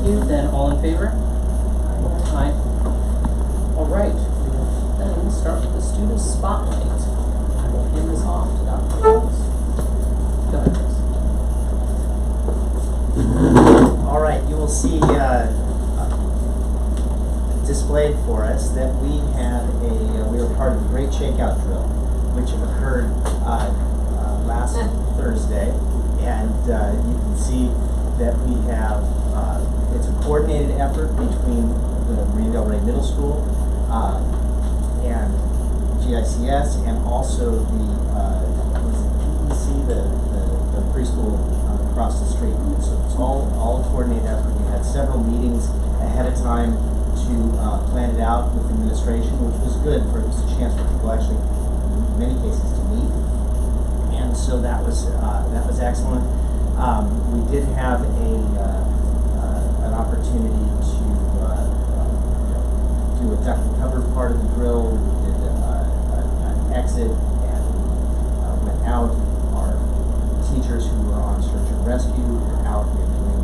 you. Then all in favor? Aye. All right. We will then start with the student spotlight. I will hand this off to Dr. Wells. Go ahead, Chris. All right, you will see displayed for us that we were part of the Great Shakeout Drill, which occurred last Thursday, and you can see that we have, it's a coordinated effort between the Marina Del Rey Middle School and GICS, and also the preschool across the street. So it's all a coordinated effort. We had several meetings ahead of time to plan it out with administration, which was good, for it was a chance for people actually, in many cases, to meet. And so that was excellent. We did have an opportunity to do a duck and cover part of the drill. We did an exit and went out. Our teachers who were on search and rescue were out and doing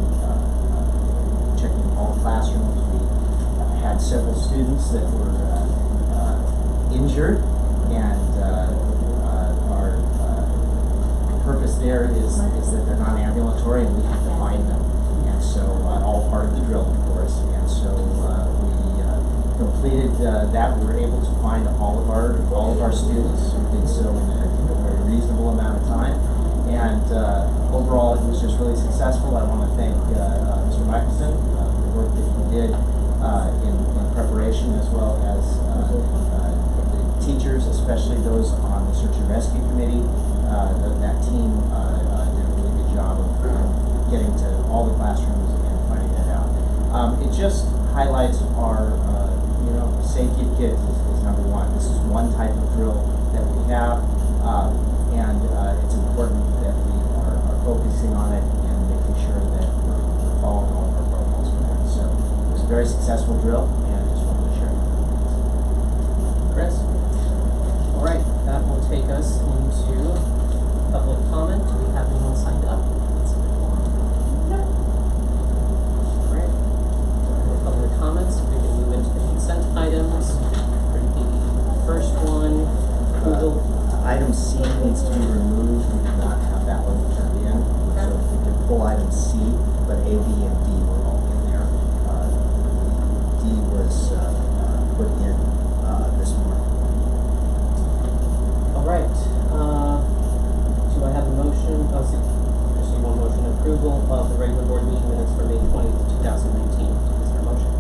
checking all classrooms. We had several students that were injured, and our purpose there is that they're non-ambulatory and we have to find them. And so all part of the drill, of course. And so we completed that. We were able to find all of our students. We did so in a very reasonable amount of time. And overall, it was just really successful. I want to thank Mr. Michelson for the work that he did in preparation, as well as the teachers, especially those on the Search and Rescue Committee. That team did a really good job of getting to all the classrooms and finding that out. It just highlights our, safety of kids is number one. This is one type of drill that we have, and it's important that we are focusing on it and making sure that we're following all of our protocols for that. So it was a very successful drill, and I just wanted to share it. Chris? All right, that will take us into public comment. Do we have anyone signed up? No. All right. For public comments, we can move into the consent items. For the first one, approval. Item C needs to be removed. We did not have that one turned in. So if we could pull item C, but A, B, and D were all in there. D was put in this morning. All right. Do I have a motion? Oh, see, I see one motion. Approval of the regular board meeting minutes for May 20th, 2019. Is there a motion?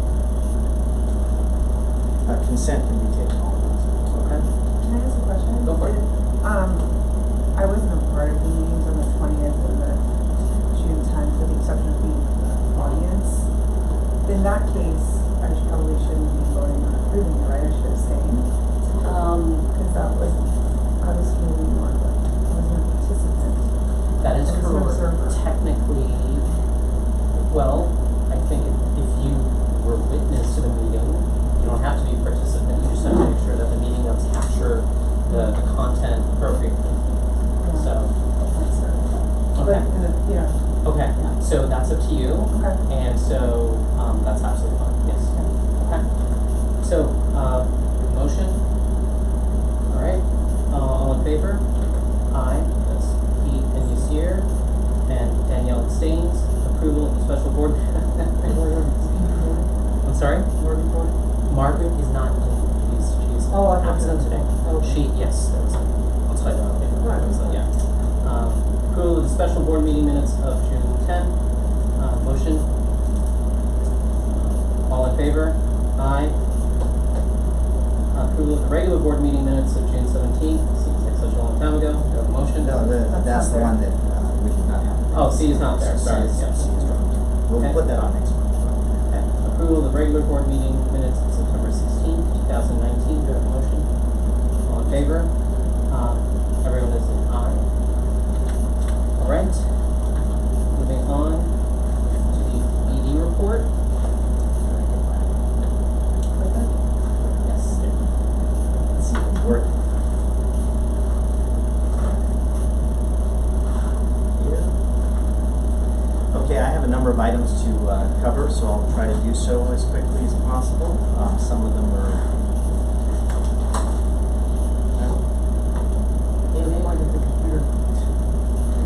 Consent can be taken all at once. Okay. Can I ask a question? Go for it. I wasn't a part of the meetings on the 20th and the June 10th, with the exception of the audience. In that case, I probably shouldn't be voting on approving it, right? I should abstain. Because I was really more like, I wasn't a participant. That is I was an correct. observer. Technically, well, I think if you were witness to the meeting, you don't have to be a participant. You just have to make sure that the meeting notes capture the content appropriately. Yeah. So, But, okay. yeah. Okay, so that's up to you. Okay. And so, that's absolutely fine, yes. Okay. So, motion? All right, all in favor? Aye, that's Pete and Yasir, and Danielle abstains. Approval of the special board. I'm sorry? Margaret is not in, she's Oh, I thought absent so. today. Okay. Yes, there was I'll tell you that later. Right. There was yeah. Approval of the special board meeting minutes of June 10. Motion? All in favor? Aye. Approval of the regular board meeting minutes of June 17th. Seems like such a long time ago. Do you have a motion? No, that's the one that we did not have. Oh, C is not there. C Sorry. is- Yeah. C is dropped. We'll Okay. put that on next month. Okay. Approval of the regular board meeting minutes of September 16th, 2019. Do you have a motion? All in favor? Everyone is in aye. All right. Moving on to the ED report. Yes. Let's see if it's working. Okay, I have a number of items to cover, so I'll try to do so as quickly as possible. Some of them are.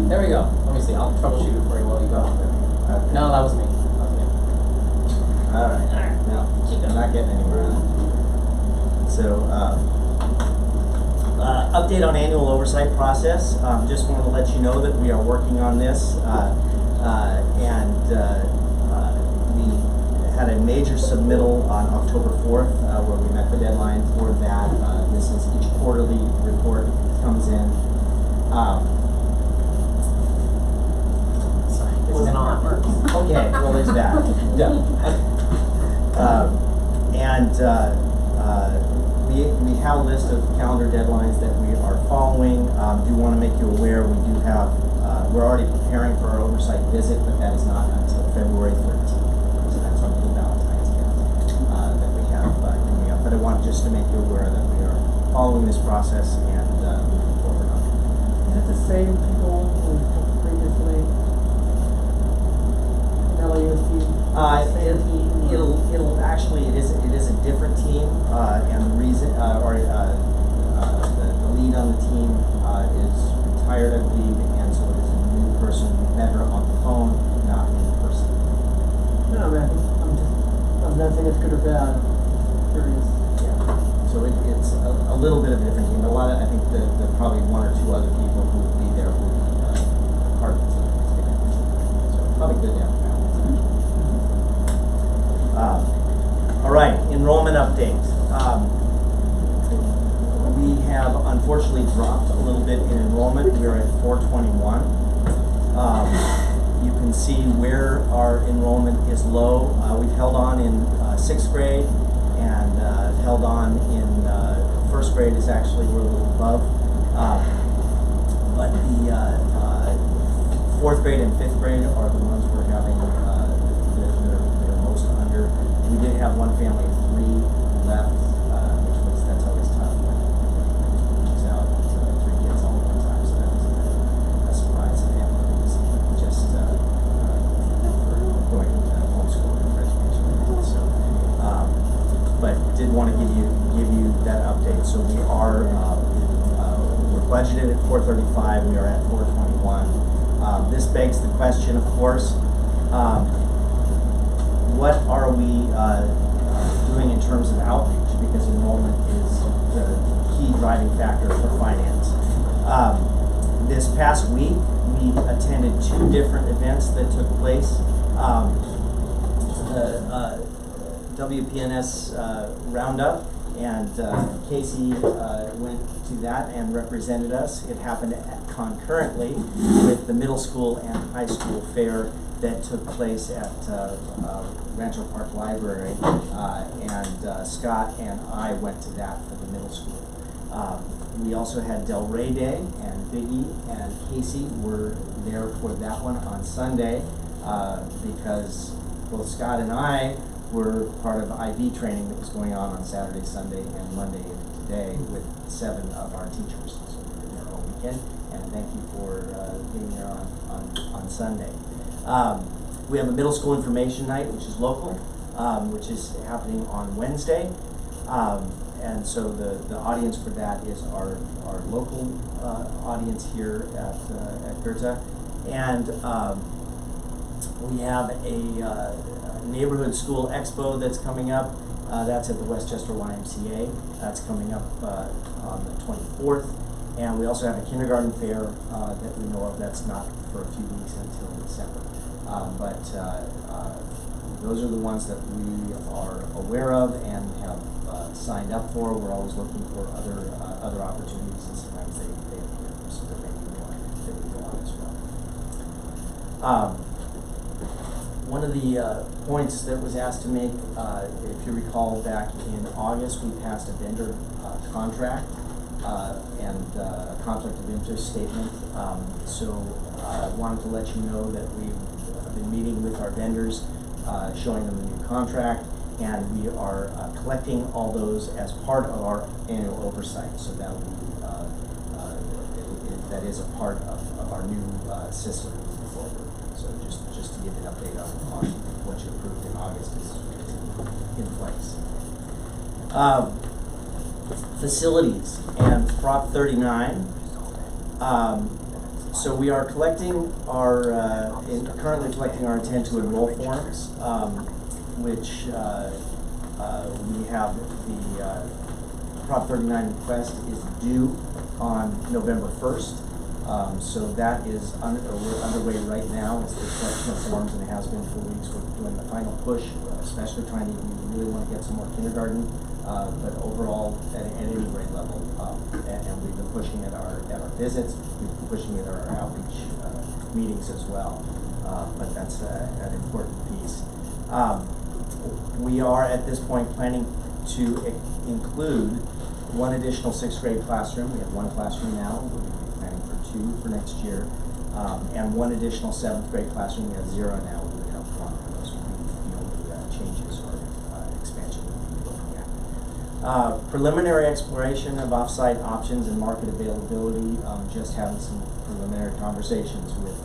There we go. Let me see. I'll troubleshoot it for you while you go. Okay. No, that was me. That was me. All right. No, I'm not getting anywhere on it. So, update on annual oversight process. Just want to let you know that we are working on this, we had a major submittal on October 4th, where we met the deadline for that. This is each quarterly report comes in. Sorry, this is on. Okay, well, there's that. Yeah. We have a list of calendar deadlines that we are following. Do want to make you aware we do have, we're already preparing for our oversight visit, but that is not until February 13th. So that's our Blue Valentine's gift that we have coming up. But I wanted just to make you aware that we are following this process and moving forward on it. Is it the same people who previously? LAUSD? It'll actually, it is a different team, and the reason, the lead on the team is retired, I believe, and so it is a new person. We met her on the phone, not in person. No, man, I'm not saying it's good or bad, I'm curious. Yeah. So it's a little bit of a different team. A lot of, I think the probably one or two other people who will be there will be part of the team. So probably good to have a balance. All right, enrollment update. We have unfortunately dropped a little bit in enrollment. We are at 421. You can see where our enrollment is low. We've held on in 6th grade and held on in 1st grade is actually we're a little above. But the 4th grade and 5th grade are the ones we're having they're most under. We did have one family of 3 left, that's always tough. It's out 3 kids all at one time, so that was a surprise. The family was just going to homeschool and graduation. So, but did want to give you that update. So we are we're budgeted at 435. We are at 421. This begs the question, of course. What are we doing in terms of outreach? Because enrollment is the key driving factor for finance. This past week, we attended 2 different events that took place. The WPNS Roundup, and Casey went to that and represented us. It happened concurrently with the middle school and high school fair that took place at Rancho Park Library, and Scott and I went to that for the middle school. We also had Del Rey Day, and Biggie and Casey were there for that one on Sunday, because both Scott and I were part of IB training that was going on Saturday, Sunday, and Monday and today with 7 of our teachers. So we were there all weekend, and thank you for being there on Sunday. We have a middle school information night, which is local, which is happening on Wednesday. And so the audience for that is our local audience here at Goethe. And we have a neighborhood school expo that's coming up. That's at the Westchester YMCA. That's coming up on the 24th. And we also have a kindergarten fair that we know of. That's not for a few weeks until December. But those are the ones that we are aware of and have signed up for. We're always looking for other opportunities, and sometimes they appear, so there may be more that we go on as well. One of the points that was asked to make, if you recall, back in August, we passed a vendor contract and a conflict of interest statement. So I wanted to let you know that we've been meeting with our vendors, showing them the new contract, and we are collecting all those as part of our annual oversight. So that will be that is a part of our new system moving forward. So just to give you an update on what you approved in August is in place. Facilities and Prop 39. So we are collecting our, currently collecting our intent to enroll forms, which we have the Prop 39 request is due on November 1st. So that is we're underway right now. It's the collection of forms, and it has been for weeks. We're doing the final push, especially we really want to get some more kindergarten, but overall at any grade level. And we've been pushing at our visits. We've been pushing at our outreach meetings as well. But that's an important piece. We are at this point planning to include one additional 6th grade classroom. We have one classroom now. We'll be planning for 2 for next year. And one additional 7th grade classroom. We have 0 now. We would have 1. Those would be the only changes or expansion we'll be looking at. Preliminary exploration of off-site options and market availability. Just having some preliminary conversations with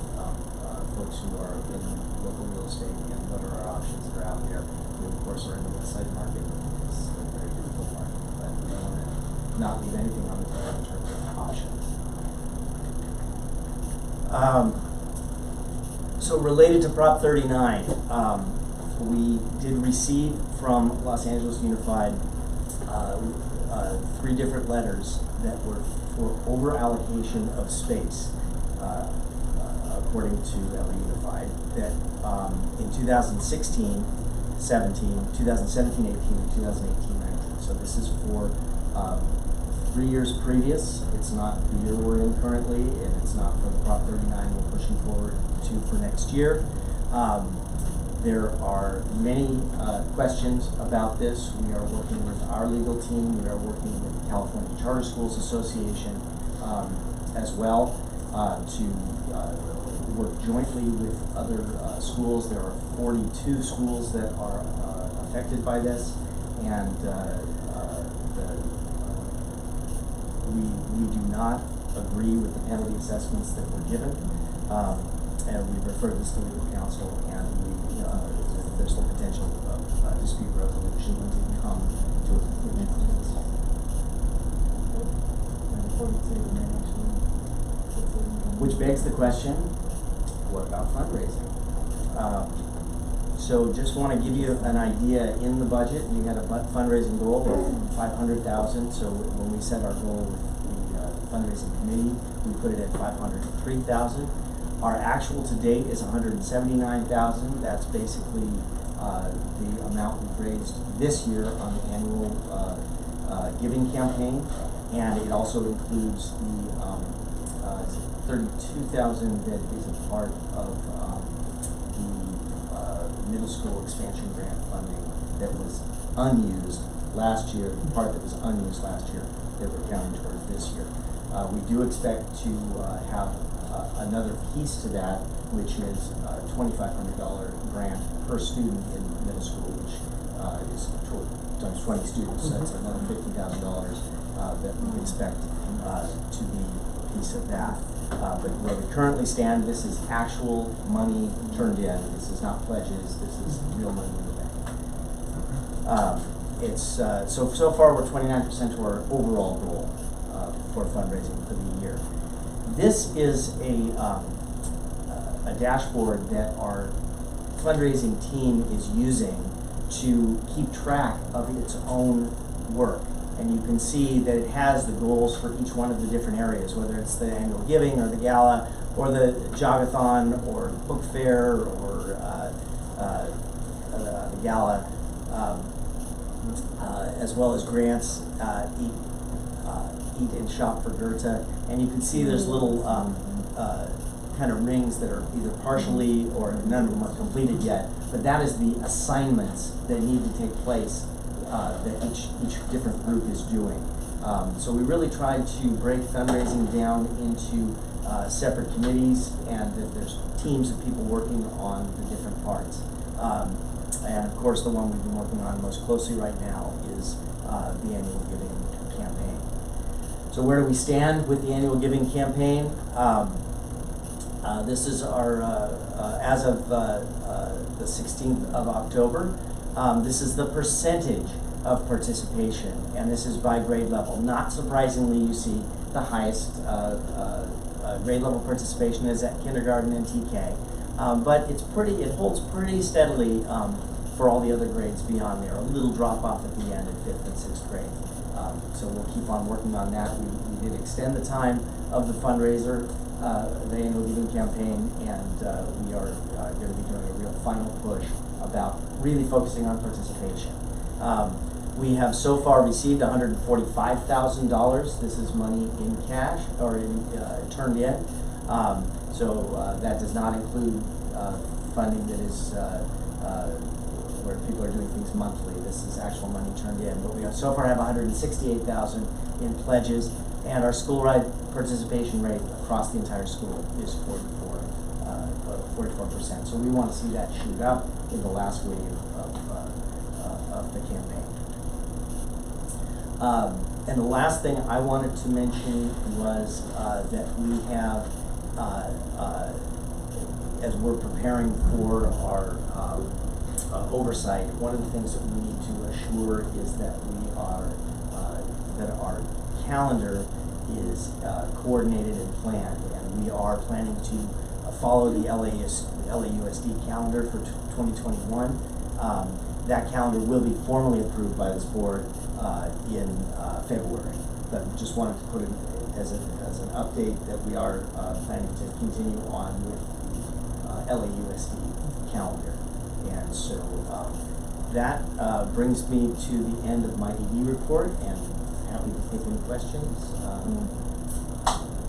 folks who are in local real estate and what are our options that are out there. We, of course, are in the website market. It's a very difficult market, but we don't want to not leave anything on the table in terms of options. So related to Prop 39, we did receive from Los Angeles Unified 3 different letters that were for over allocation of space, according to LA Unified, that in 2016, 17, 2017, 18, and 2018, 19. So this is for 3 years previous. It's not the year we're in currently, and it's not for the Prop 39 we're pushing forward to for next year. There are many questions about this. We are working with our legal team. We are working with the California Charter Schools Association as well to work jointly with other schools. There are 42 schools that are affected by this, and we do not agree with the penalty assessments that were given, and we referred this to legal counsel, and there's the potential of dispute resolution when we come to a conclusion on this. Which begs the question, what about fundraising? So just want to give you an idea. In the budget, we had a fundraising goal of $500,000. So when we set our goal with the fundraising committee, we put it at $503,000. Our actual to date is $179,000. That's basically the amount we've raised this year on the annual giving campaign, and it also includes the $32,000 that is a part of the middle school expansion grant funding that was unused last year, the part that was unused last year that we're counting towards this year. We do expect to have another piece to that, which is a $2,500 grant per student in middle school, which is times 20 students. So that's another $50,000 that we expect to be a piece of that. But where we currently stand, this is actual money turned in. This is not pledges. This is real money in the bank. So far we're 29% to our overall goal for fundraising for the year. This is a dashboard that our fundraising team is using to keep track of its own work. And you can see that it has the goals for each one of the different areas, whether it's the annual giving or the gala or the jogathon or book fair or the gala, as well as grants, Eat and Shop for Goethe. And you can see there's little kind of rings that are either partially or none of them are completed yet, but that is the assignments that need to take place that each different group is doing. So we really tried to break fundraising down into separate committees, and that there's teams of people working on the different parts. And of course the one we've been working on most closely right now is the annual giving campaign. So where do we stand with the annual giving campaign? This is our, as of the 16th of October, this is the percentage of participation, and this is by grade level. Not surprisingly, you see the highest grade level participation is at kindergarten and TK, but it holds pretty steadily for all the other grades beyond there. A little drop off at the end in 5th and 6th grade. So we'll keep on working on that. We did extend the time of the fundraiser, the annual giving campaign, and we are going to be doing a real final push about really focusing on participation. We have so far received $145,000. This is money in cash or turned in. So that does not include funding that is where people are doing things monthly. This is actual money turned in. But we so far have $168,000 in pledges, and our school-wide participation rate across the entire school is 44%. So we want to see that shoot up in the last wave of the campaign. And the last thing I wanted to mention was that we have, as we're preparing for our oversight, one of the things that we need to assure is that that our calendar is coordinated and planned, and we are planning to follow the LAUSD calendar for 2021. That calendar will be formally approved by this board in February, but just wanted to put it as an update that we are planning to continue on with the LAUSD calendar. And so that brings me to the end of my ED report, and happy to take any questions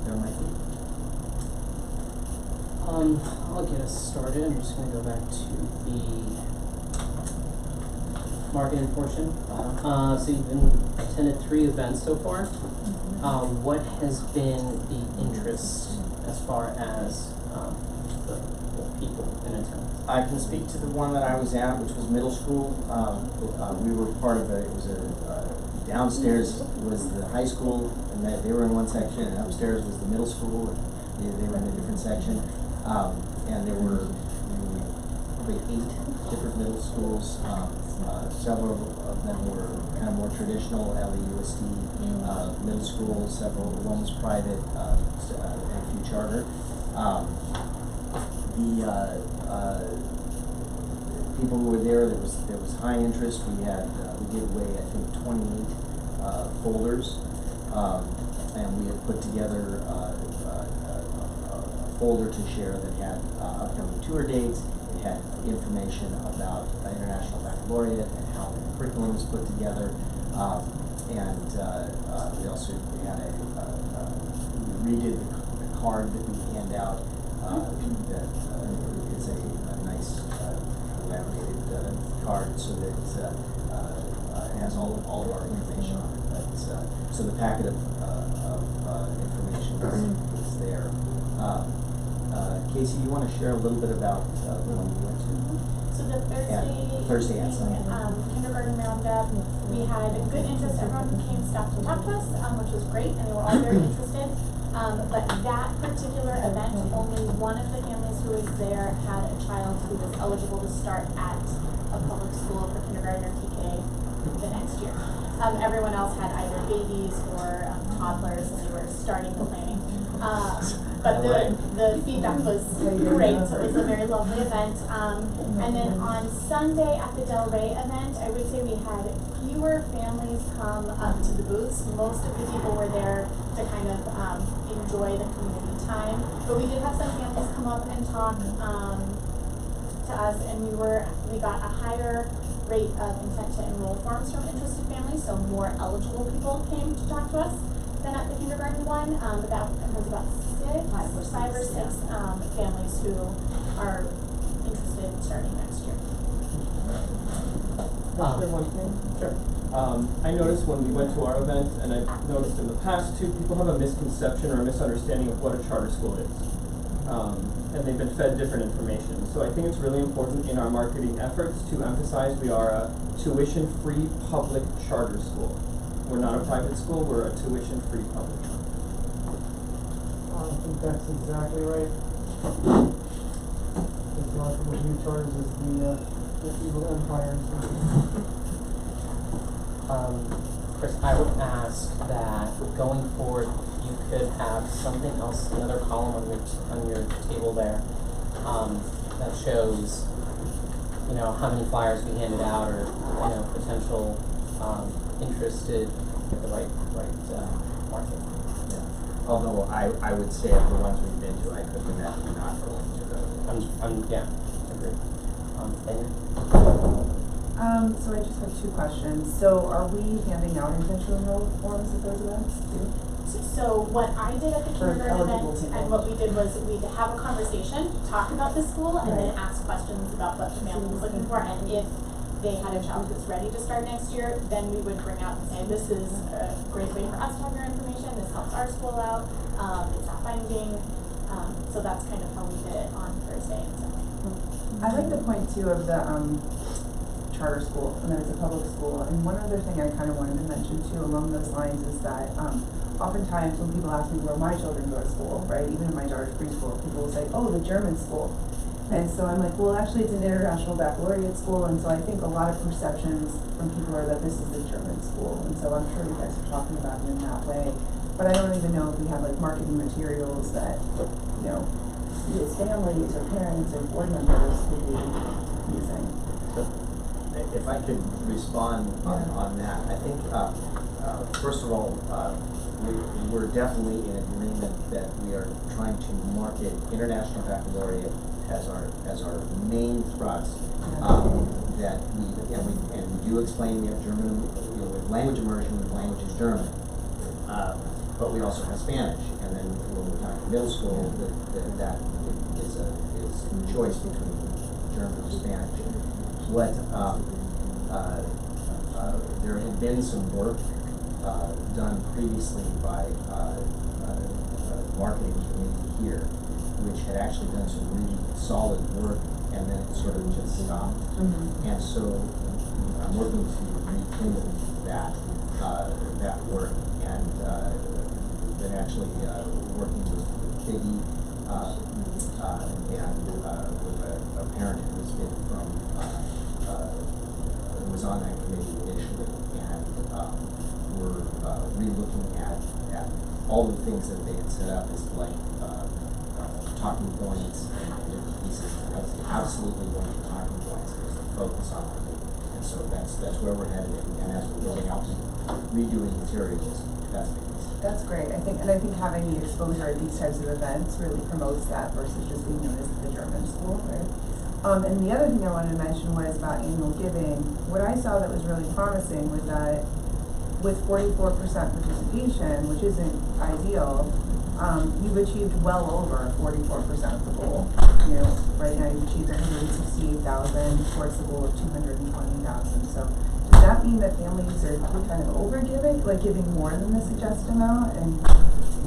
there might be. I'll get us started. I'm just going to go back to the marketing portion. So you've attended 3 events so far. What has been the interest as far as the people in attendance? I can speak to the one that I was at, which was middle school. We were part of downstairs was the high school, and they were in one section, and upstairs was the middle school, and they were in a different section. And there were probably 8 different middle schools. Several of them were kind of more traditional LAUSD middle schools, one was private, and a few charter. People who were there was high interest. We gave away, I think, 28 folders, and we had put together a folder to share that had upcoming tour dates. It had information about International Baccalaureate and how the curriculum was put together, and we also had we redid the card that we hand out that is a nice laminated card, so that it has all of our information on it. So the packet of information is there. Casey, you want to share a little bit about the one you went to? So the Thursday kindergarten roundup, we had good interest. Everyone came, stopped and talked to us, which was great, and they were all very interested. But that particular event, only one of the families who was there had a child who was eligible to start at a public school for kindergarten or TK the next year. Everyone else had either babies or toddlers, and they were starting the planning. But the feedback was great, so it was a very lovely event. And then on Sunday at the Del Rey event, I would say we had fewer families come up to the booths. Most of the people were there to kind of enjoy the community time. But we did have some families come up and talk to us, and we got a higher rate of intent to enroll forms from interested families, so more eligible people came to talk to us than at the kindergarten one, but that was about 5 or 6 families who are interested in starting next year. Sure. I noticed when we went to our event, and I've noticed in the past too, people have a misconception or a misunderstanding of what a charter school is. And they've been fed different information. So I think it's really important in our marketing efforts to emphasize we are a tuition-free public charter school. We're not a private school, we're a tuition-free public school. I think that's exactly right. It's not the new charters as the evil empires. Chris, I would ask that going forward, you could have something else, another column on your table there, that shows, you know, how many flyers we handed out, or, you know, potential, interested at the right market. Yeah. Although I would say of the ones we've been to, I could imagine not going to those. Yeah, agreed. Dana? So I just have two questions. So are we handing out intentional enroll forms at those events too? So what I did at the For kindergarten eligible event, people. and what we did was we'd have a conversation, talk about the school, and then Right. ask questions about what the family was looking for, and if they had a child who's ready to start next year, then we would bring out and say, this is a great way for us to have your information, this helps our school out, it's not binding, so that's kind of how we did it on Thursday and Sunday. I like the point too of the charter school, and that it's a public school. And one other thing I kind of wanted to mention too along those lines is that oftentimes when people ask me where my children go to school, right, even in my daughter's preschool, people will say, oh, the German school. And so I'm like, well, actually it's an international baccalaureate school, and so I think a lot of perceptions from people are that this is the German school, and so I'm sure you guys are talking about it in that way. But I don't even know if we have like marketing materials that, you know, his families or parents or board members would be using. If I could respond on that, I think, first of all, we're definitely in agreement that we are trying to market International Baccalaureate as our main thrust. That we do explain we have German, with language immersion, the language is German. But we also have Spanish, and then when we're talking middle school, that is a choice between German and Spanish. What there had been some work done previously by marketing committee here, which had actually done some really solid work, and then it sort of just stopped. And so I'm working to rekindle that work, and been actually working with Piggy and with a parent who's been from who was on that committee initially, and we're re-looking at all the things that they had set up as like talking points and different pieces. Absolutely going to talking points. There's a focus on it, and so that's where we're headed. And as we're building out redoing materials, that's the piece. That's great. I think having the exposure at these types of events really promotes that versus just being known as the German school, right? And the other thing I wanted to mention was about annual giving. What I saw that was really promising was that with 44% participation, which isn't ideal, you've achieved well over 44% of the goal. You know, right now you've achieved 168,000 towards the goal of 220,000. So does that mean that families are kind of over giving, like giving more than the suggested amount? And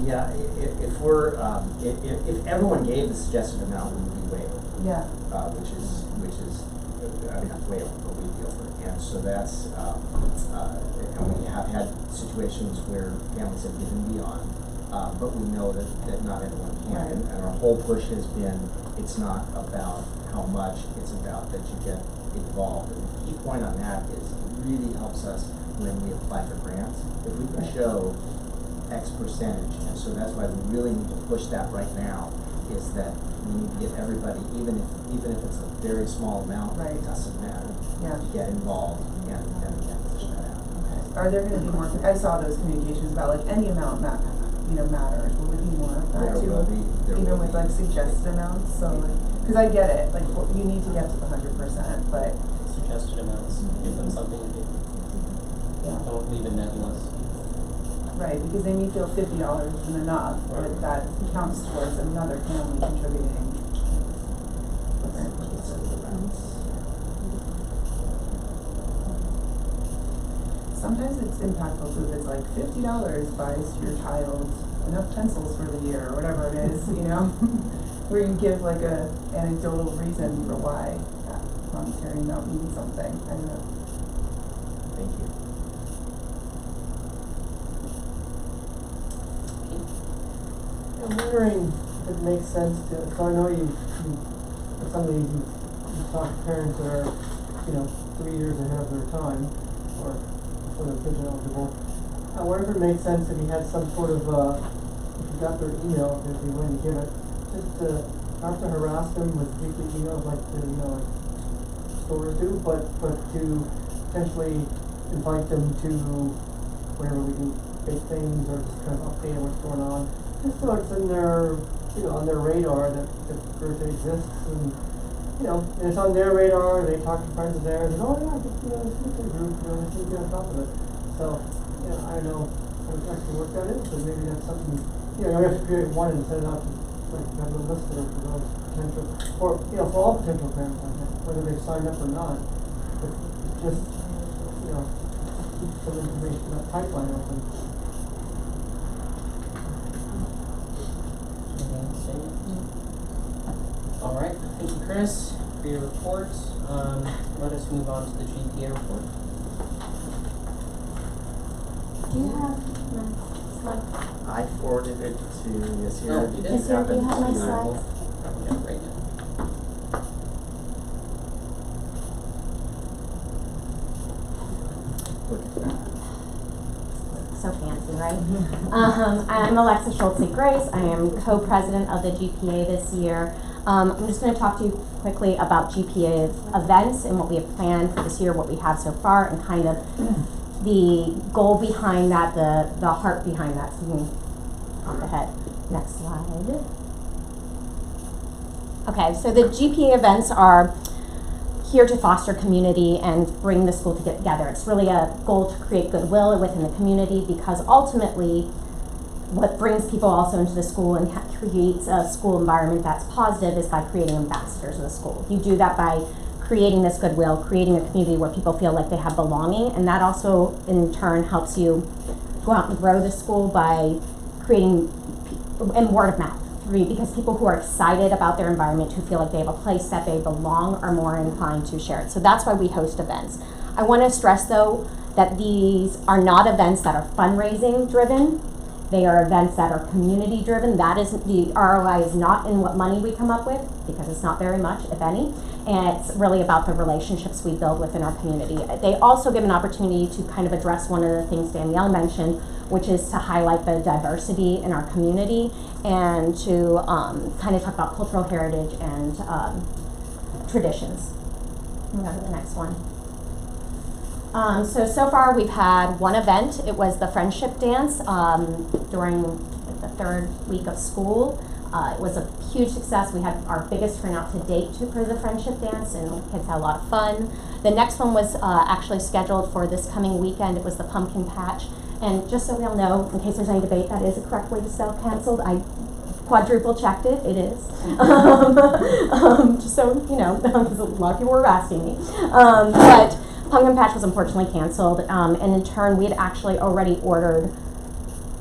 yeah, if we're if everyone gave the suggested amount, we would be way over. yeah, Which is I mean, not way over, but we'd be over. And so that's and we have had situations where families have given beyond, but we know that not everyone can. And our whole push has been, it's not about how much, it's about that you get involved. And the key point on that is it really helps us when we apply for grants. If we can show X percentage, and so that's why we really need to push that right now, is that we need to get everybody, even if it's a very small amount, Right. it doesn't matter. Yeah. To get involved and push that out. okay. Are there going to be more? I saw those communications about like any amount matters. Will there be more of that There too? will be. Even with like suggested amounts. So, because I get it, like you need to get to the 100%, but Suggested amounts, give them something to do. yeah. Don't leave it nebulous. Right, because they may feel $50 isn't enough, but Right. that counts towards another family contributing. Sometimes it's impactful too if it's like $50 buys your child enough pencils for the year or whatever it is, you know, where you give like a anecdotal reason for why that monetary amount means something. I don't know. Thank you. I'm wondering, it makes sense to, so I know some of these, you talk to parents that are, 3 years ahead of their time, or when their kids are eligible. I wonder if it makes sense if you had some sort of, if you got their email, if you're willing to give it, just to, not to harass them with weekly emails like the, like stores do, but to potentially invite them to whenever we do big things or just kind of update what's going on. Just so it's in their, on their radar that Thursday exists and, and it's on their radar, they talk to friends of theirs and, oh yeah, just, this is a group, this is on top of it. So, I don't know how exactly what that is, but maybe that's something, you have to create one and send it out to, have a list there for those potential, or, for all potential parents, I think, whether they've signed up or not. But just, keep some information, that pipeline open. All right, thank you, Chris, for your report. Let us move on to the GPA report. Do you have my slide? I forwarded it to Yasir. Oh, you did? Yasir, do you have my slides? Yeah, right now. Look at that. So fancy, right? I'm Alexa Schultze-Grace. I am co-president of the GPA this year. I'm just going to talk to you quickly about GPA events and what we have planned for this year, what we have so far, and kind of the goal behind that, the heart behind that. So you can pop ahead. Next slide. Okay, so the GPA events are here to foster community and bring the school together. It's really a goal to create goodwill within the community, because ultimately what brings people also into the school and creates a school environment that's positive is by creating ambassadors in the school. You do that by creating this goodwill, creating a community where people feel like they have belonging, and that also in turn helps you go out and grow the school by creating and word of mouth. Because people who are excited about their environment, who feel like they have a place that they belong, are more inclined to share it. So that's why we host events. I want to stress though that these are not events that are fundraising driven. They are events that are community driven. That is, the ROI is not in what money we come up with, because it's not very much, if any, and it's really about the relationships we build within our community. They also give an opportunity to kind of address one of the things Danielle mentioned, which is to highlight the diversity in our community and to kind of talk about cultural heritage and traditions. We'll go to the next one. So far we've had one event. It was the Friendship Dance during the third week of school. It was a huge success. We had our biggest turnout to date for the Friendship Dance, and the kids had a lot of fun. The next one was actually scheduled for this coming weekend. It was the Pumpkin Patch. And just so we all know, in case there's any debate, that is a correct way to spell canceled. I quadruple checked it. It is. Just so you know, because a lot of people were asking me. But Pumpkin Patch was unfortunately canceled, and in turn, we had actually already ordered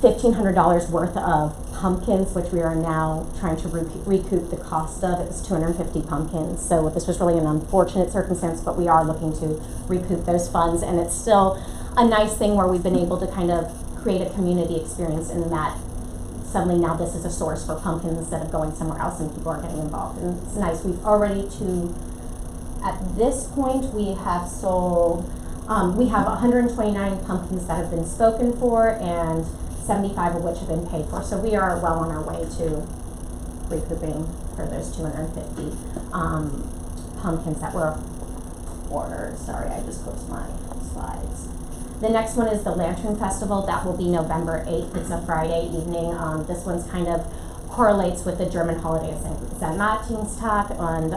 $1,500 worth of pumpkins, which we are now trying to recoup the cost of. It was 250 pumpkins, so this was really an unfortunate circumstance, but we are looking to recoup those funds, and it's still a nice thing where we've been able to kind of create a community experience in that suddenly now this is a source for pumpkins instead of going somewhere else and people are getting involved, and it's nice. We've already at this point, we have sold, we have 129 pumpkins that have been spoken for and 75 of which have been paid for. So we are well on our way to recouping for those 250 pumpkins that were ordered. Sorry, I just closed my slides. The next one is the Lantern Festival. That will be November 8th. It's a Friday evening. This one's kind of correlates with the German holiday of St. Martinstag, and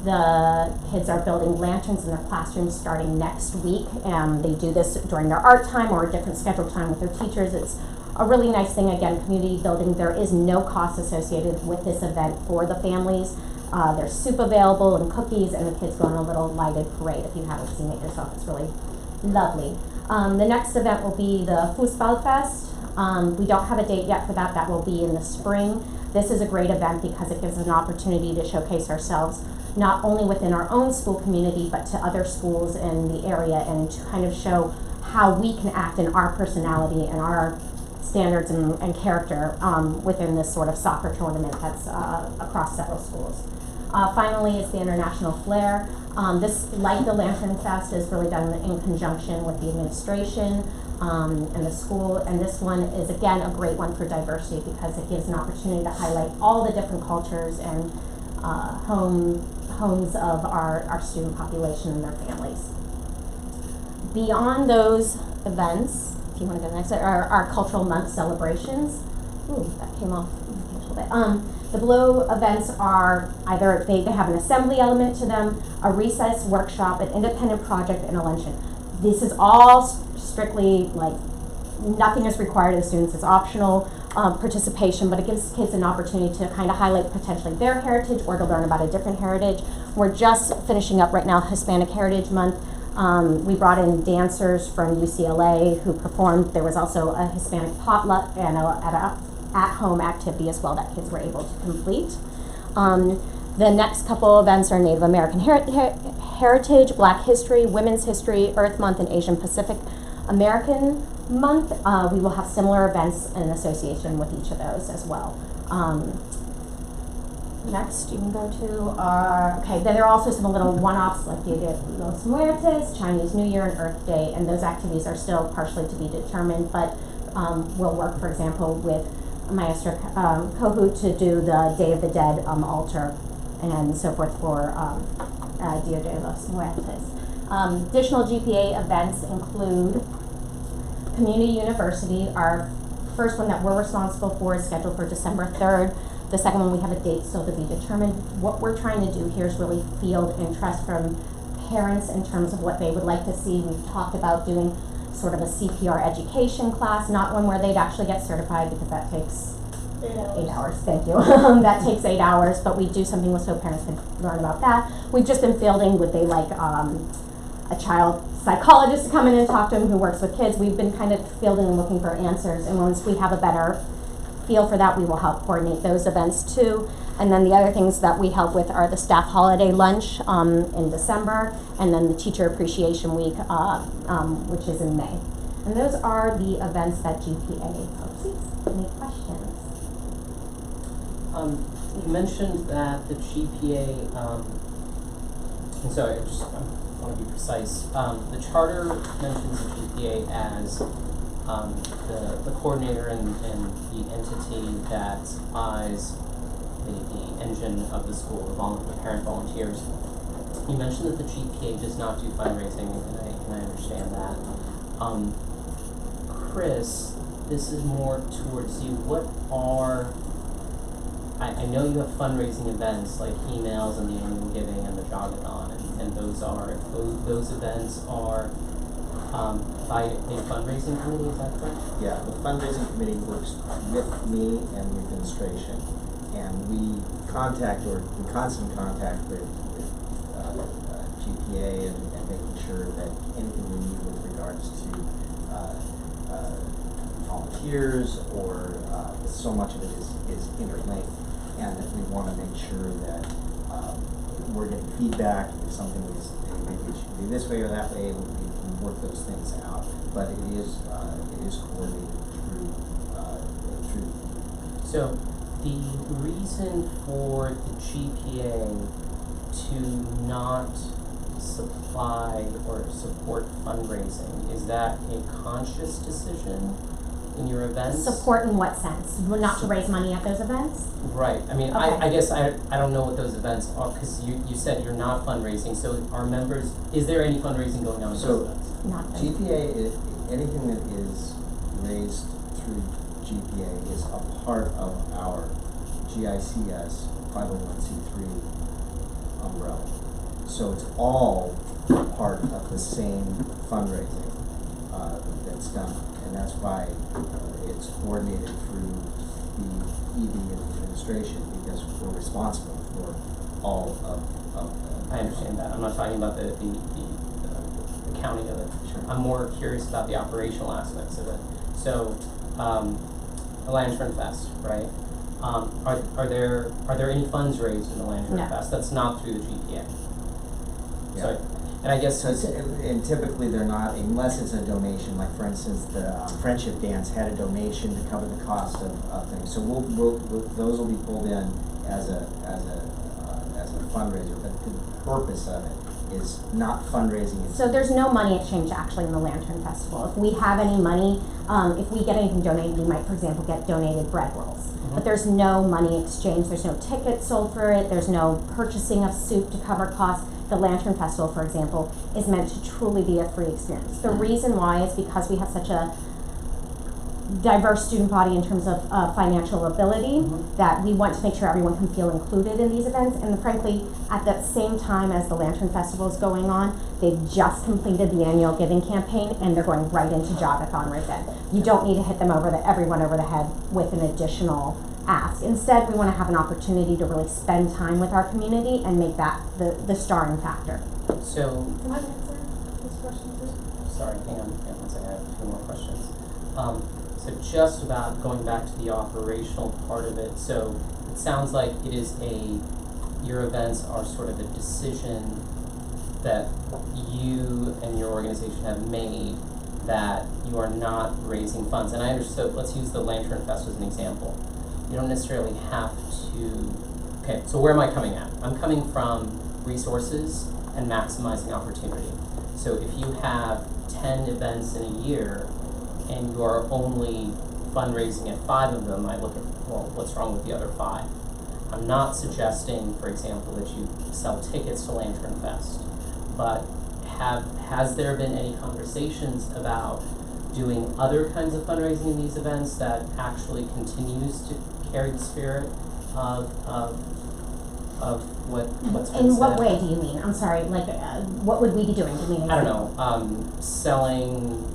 the kids are building lanterns in their classrooms starting next week. They do this during their art time or a different scheduled time with their teachers. It's a really nice thing. Again, community building. There is no cost associated with this event for the families. There's soup available and cookies, and the kids go on a little lighted parade. If you haven't seen it yourself, it's really lovely. The next event will be the Fußballfest. We don't have a date yet for that. That will be in the spring. This is a great event because it gives us an opportunity to showcase ourselves not only within our own school community, but to other schools in the area, and to kind of show how we can act in our personality and our standards and character within this sort of soccer tournament that's across several schools. Finally is the International Flair. This, like the Lantern Fest, is really done in conjunction with the administration and the school, and this one is again a great one for diversity because it gives an opportunity to highlight all the different cultures and homes of our student population and their families. Beyond those events, if you want to go next, are our cultural month celebrations. Ooh, that came off a little bit. The below events are either they have an assembly element to them, a recess workshop, an independent project, and a luncheon. This is all strictly like nothing is required of the students. It's optional participation, but it gives kids an opportunity to kind of highlight potentially their heritage or to learn about a different heritage. We're just finishing up right now Hispanic Heritage Month. We brought in dancers from UCLA who performed. There was also a Hispanic potluck and at-home activity as well that kids were able to complete. The next couple events are Native American Heritage, Black History, Women's History, Earth Month, and Asian Pacific American Month. We will have similar events in association with each of those as well. Next, you can go to, okay, then there are also some little one-offs like Dia de los Muertos, Chinese New Year, and Earth Day, and those activities are still partially to be determined, but we'll work, for example, with Maestro Kohut to do the Day of the Dead altar and so forth for Dia de los Muertos. Additional GPA events include Community University. Our first one that we're responsible for is scheduled for December 3rd. The second one, we have a date still to be determined. What we're trying to do here is really field interest from parents in terms of what they would like to see. We've talked about doing sort of a CPR education class, not one where they'd actually get certified because that takes 8 hours. Thank you. That takes 8 hours, but we do something so parents can learn about that. We've just been fielding, would they like a child psychologist to come in and talk to them who works with kids. We've been kind of fielding and looking for answers, and once we have a better feel for that, we will help coordinate those events too. And then the other things that we help with are the staff holiday lunch in December, and then the teacher appreciation week, which is in May. And those are the events that GPA oversees. Any questions? You mentioned that the GPA, and so I want to be precise. The charter mentions the GPA as the coordinator and the entity that eyes the engine of the school, the parent volunteers. You mentioned that the GPA does not do fundraising, and I understand that. Chris, this is more towards you. What are, I know you have fundraising events like emails and the annual giving and the Jogathon, and those events are by a fundraising committee, is that correct? Yeah, the fundraising committee works with me and the administration, and we contact or in constant contact with GPA and making sure that anything we need with regards to volunteers or so much of it is interlinked, and that we want to make sure that we're getting feedback. If something is maybe it should be this way or that way, we can work those things out. But it is coordinated through. So the reason for the GPA to not supply or support fundraising, is that a conscious decision in your events? Support in what sense? Not to raise money at those events? Right. I mean, Okay. I guess I don't know what those events are, because you said you're not fundraising. So our members, is there any fundraising going on at those events? Not those. GPA, anything that is raised through GPA is a part of our GICS 501c3 umbrella. So it's all part of the same fundraising that's done. And that's why it's coordinated through the ED and the administration, because we're responsible for all of I understand that. I'm not talking about the counting of it. Sure. I'm more curious about the operational aspects of it. So, the Lantern Fest, right? Are there any funds raised in the Lantern No. Fest? That's not through the GPA. Yeah. Sorry. And I guess, and typically they're not, unless it's a donation, like for instance, the Friendship Dance had a donation to cover the cost of things. So those will be pulled in as a fundraiser, but the purpose of it is not fundraising. So there's no money exchange actually in the Lantern Festival. If we have any money, if we get anything donated, we might, for example, get donated bread rolls. But there's no money exchange, there's no tickets sold for it, there's no purchasing of soup to cover costs. The Lantern Festival, for example, is meant to truly be a free experience. The reason why is because we have such a diverse student body in terms of financial ability that we want to make sure everyone can feel included in these events. And frankly, at the same time as the Lantern Festival is going on, they've just completed the annual giving campaign and they're going right into Jogathon right then. You don't need to hit them everyone over the head with an additional ask. Instead, we want to have an opportunity to really spend time with our community and make that the starring factor. So, Can I answer this question too? sorry, hang on one second, I have a few more questions. So just about going back to the operational part of it, so it sounds like it is your events are sort of a decision that you and your organization have made that you are not raising funds. And I understand, so let's use the Lantern Fest as an example. You don't necessarily have to, okay, so where am I coming at? I'm coming from resources and maximizing opportunity. So if you have 10 events in a year and you are only fundraising at 5 of them, I look at, well, what's wrong with the other 5? I'm not suggesting, for example, that you sell tickets to Lantern Fest, but has there been any conversations about doing other kinds of fundraising in these events that actually continues to carry the spirit of what's been In said? what way do you mean? I'm sorry, like, what would we be doing? Do you mean I don't know, selling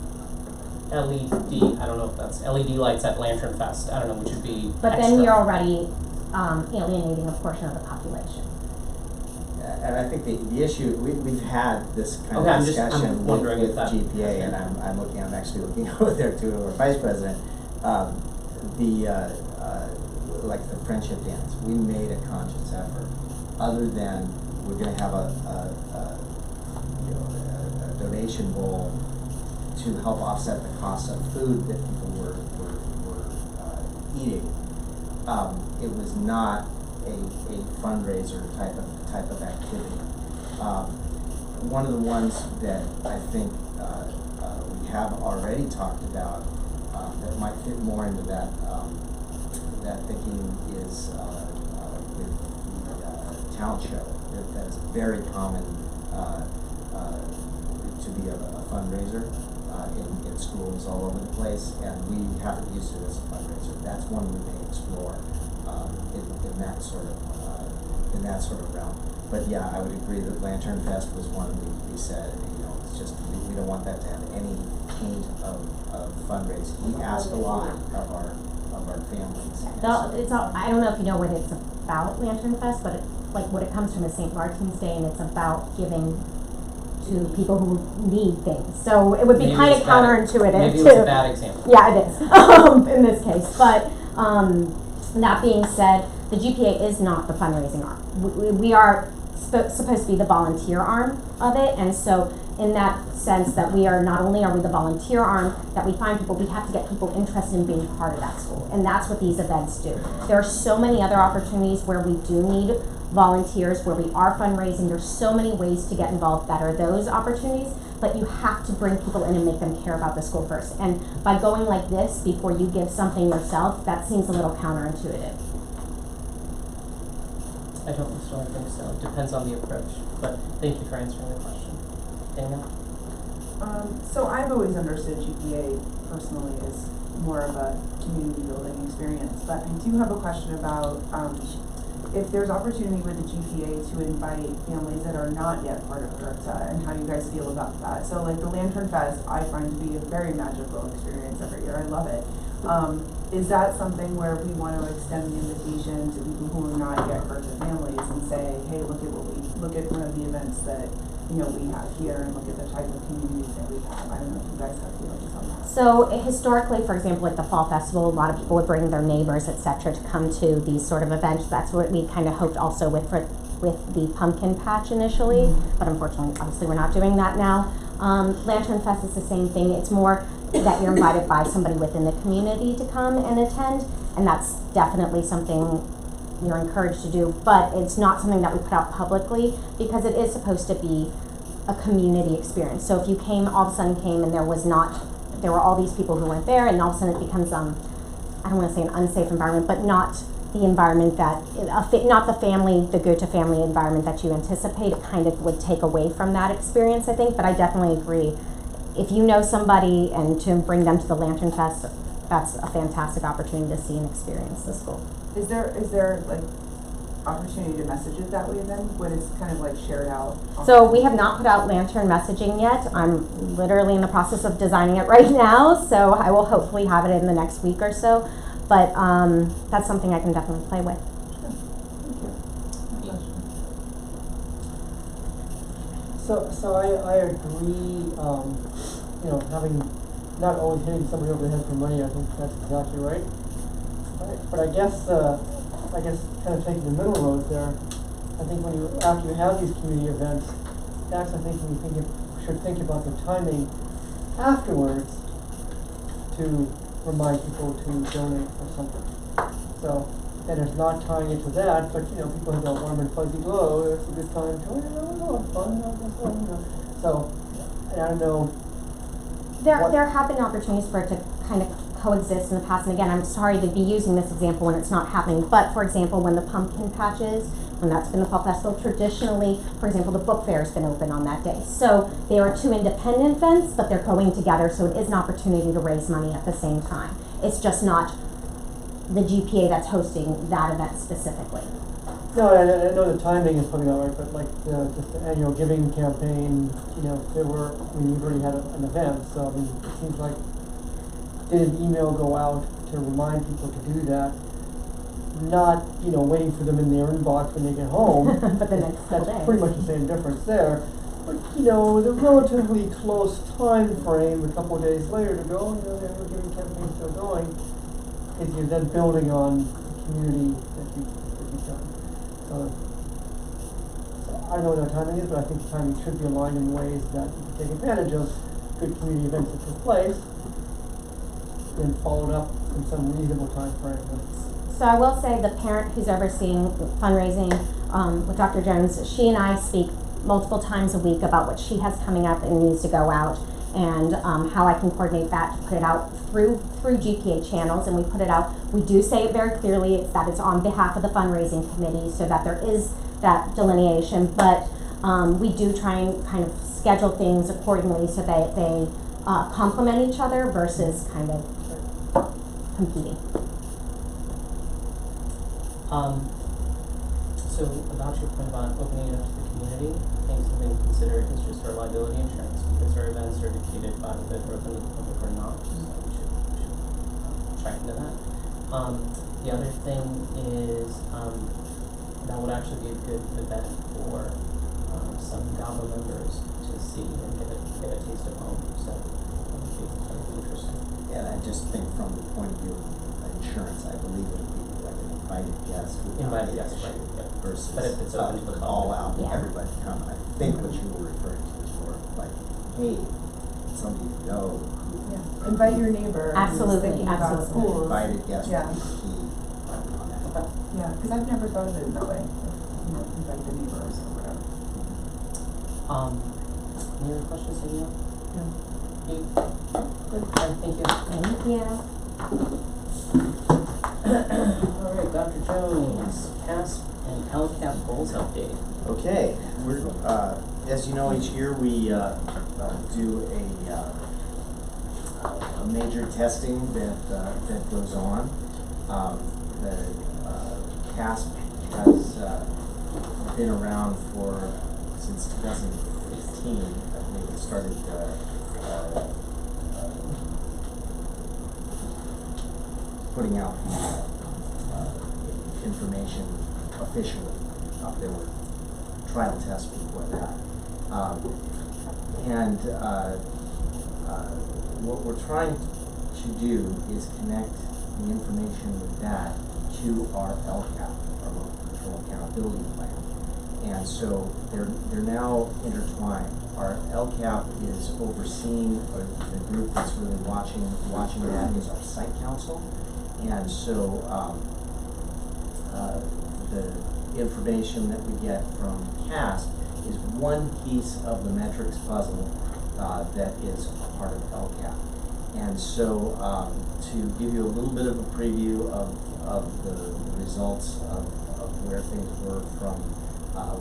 LED, I don't know if that's LED lights at Lantern Fest, I don't know, which would be But extra. then you're already alienating a portion of the population. And I think the issue, we've had this kind Okay, of I'm discussion with wondering if that- GPA, and I'm actually looking over there too, our vice president. Like the Friendship Dance, we made a conscious effort, other than we're gonna have a donation bowl to help offset the cost of food that people were eating. It was not a fundraiser type of activity. One of the ones that I think we have already talked about that might fit more into that thinking is with the talent show. That is very common to be a fundraiser in schools all over the place, and we haven't used it as a fundraiser. That's one we may explore in that sort of realm. But yeah, I would agree that Lantern Fest was one we said, it's just we don't want that to have any taint of fundraising. We ask a lot of our families. I don't know if you know what it's about, Lantern Fest, but what it comes from is St. Martin's Day, and it's about giving to people who need things. So it would be Maybe kind of it's bad. counterintuitive. Maybe it was a bad example. Yeah, it is in this case. But that being said, the GPA is not the fundraising arm. We are supposed to be the volunteer arm of it, and so in that sense that we are not only are we the volunteer arm, that we find people, we have to get people interested in being part of that school, and that's what these events do. There are so many other opportunities where we do need volunteers, where we are fundraising. There's so many ways to get involved that are those opportunities, but you have to bring people in and make them care about the school first. And by going like this before you give something yourself, that seems a little counterintuitive. I don't necessarily think so. It depends on the approach. But thank you for answering the question. Dana? So I've always understood GPA personally as more of a community building experience, but I do have a question about if there's opportunity with the GPA to invite families that are not yet part of GRTA, and how you guys feel about that. So like the Lantern Fest, I find to be a very magical experience every year. I love it. Is that something where we want to extend the invitation to people who are not yet GRTA families and say, hey, look at one of the events that we have here, and look at the type of communities that we have. I don't know if you guys have feelings on that. So historically, for example, at the Fall Festival, a lot of people would bring their neighbors, etc., to come to these sort of events. That's what we kind of hoped also with for with the pumpkin patch initially, but unfortunately, obviously, we're not doing that now. Lantern Fest is the same thing. It's more that you're invited by somebody within the community to come and attend, and that's definitely something you're encouraged to do, but it's not something that we put out publicly because it is supposed to be a community experience. So if you all of a sudden came and there were all these people who weren't there, and all of a sudden it becomes, I don't want to say an unsafe environment, but not the environment that, not the go-to family environment that you anticipate, it kind of would take away from that experience, I think, but I definitely agree. If you know somebody and to bring them to the Lantern Fest, that's a fantastic opportunity to see and experience the school. Is there like opportunity to message it that way then, when it's kind of like shared out? So we have not put out lantern messaging yet. I'm literally in the process of designing it right now, so I will hopefully have it in the next week or so. But that's something I can definitely play with. So I agree, having, not always hitting somebody over the head for money, I think that's exactly right. But I guess kind of taking the middle road there, I think after you have these community events, that's, I think, when you should think about the timing afterwards to remind people to donate or something. So, and it's not tying into that, but people have that warm and fuzzy glow, it's a good time to, it's fun, So, and I don't know. There have been opportunities for it to kind of coexist in the past, and again, I'm sorry to be using this example when it's not happening, but for example, when the pumpkin patches, when that's been the fall festival, traditionally, for example, the book fair has been open on that day. So they are two independent events, but they're going together, so it is an opportunity to raise money at the same time. It's just not the GPA that's hosting that event specifically. No, I know the timing is probably not right, but like just the annual giving campaign, you've already had an event, so I mean, it seems like, did an email go out to remind people to do that? Not, waiting for them in their inbox when they get home. But the next That's day. pretty much the same difference there. But, with a relatively close time frame, a couple of days later to go, the annual giving campaign's still going, because you're then building on the community that you've done. So I don't know what the timing is, but I think the timing should be aligned in ways that you can take advantage of good community events that took place, and followed up in some reasonable time frame. So I will say the parent who's overseeing fundraising with Dr. Jones, she and I speak multiple times a week about what she has coming up and needs to go out, and how I can coordinate that to put it out through GPA channels, and we put it out. We do say it very clearly, that it's on behalf of the fundraising committee, so that there is that delineation, but we do try and kind of schedule things accordingly so that they complement each other versus kind of competing. So about your point about opening it up to the community, I think something to consider is just our liability insurance, because our events are dictated by whether they're open to the public or not, so we should check into that. The other thing is, that would actually be a good event for some GABA members to see and get a taste of home, so that would be interesting. Yeah, and I just think from the point of view of insurance, I believe it would be like an invited guest. Invited guest, right, yeah. Versus But if it's open to the all public. out, Yeah. everybody come. I think what you were referring to is more like, hey, somebody you know who. Yeah. Invite your neighbor. who's Absolutely, thinking about absolutely. schools. Invited guest Yeah. would be key on that. Okay. Yeah, because I've never thought of it in that way. Invite the neighbors or whatever. Any other questions, Danielle? No. Good, thank you. Thank you. All right, Dr. Jones, CASP and LCAP goals update. Okay, we're, as you know, each year we do a major testing that goes on. The CASP has been around since 2015. I think it started putting out information officially. There were trial tests before that. What we're trying to do is connect the information with that to our LCAP, our Local Control Accountability Plan. and so they're now intertwined. Our LCAP is overseeing, or the group that's really watching that is our site council, and so the information that we get from CASP is one piece of the metrics puzzle that is a part of LCAP. And so to give you a little bit of a preview of the results of where things were from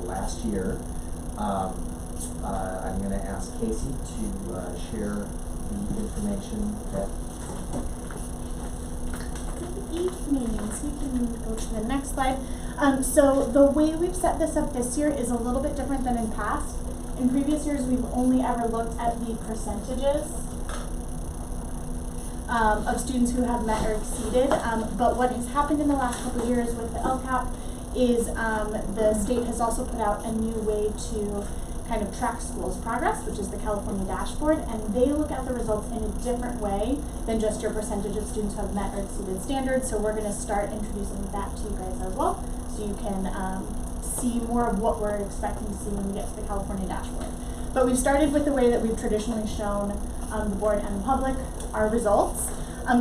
last year, I'm going to ask Casey to share the information that. Good evening. So we can go to the next slide. So the way we've set this up this year is a little bit different than in past. In previous years, we've only ever looked at the percentages of students who have met or exceeded. But what has happened in the last couple of years with the LCAP is the state has also put out a new way to kind of track schools' progress, which is the California dashboard, and they look at the results in a different way than just your percentage of students who have met or exceeded standards. So we're going to start introducing that to you guys as well, so you can see more of what we're expecting to see when we get to the California dashboard. But we've started with the way that we've traditionally shown the board and the public our results.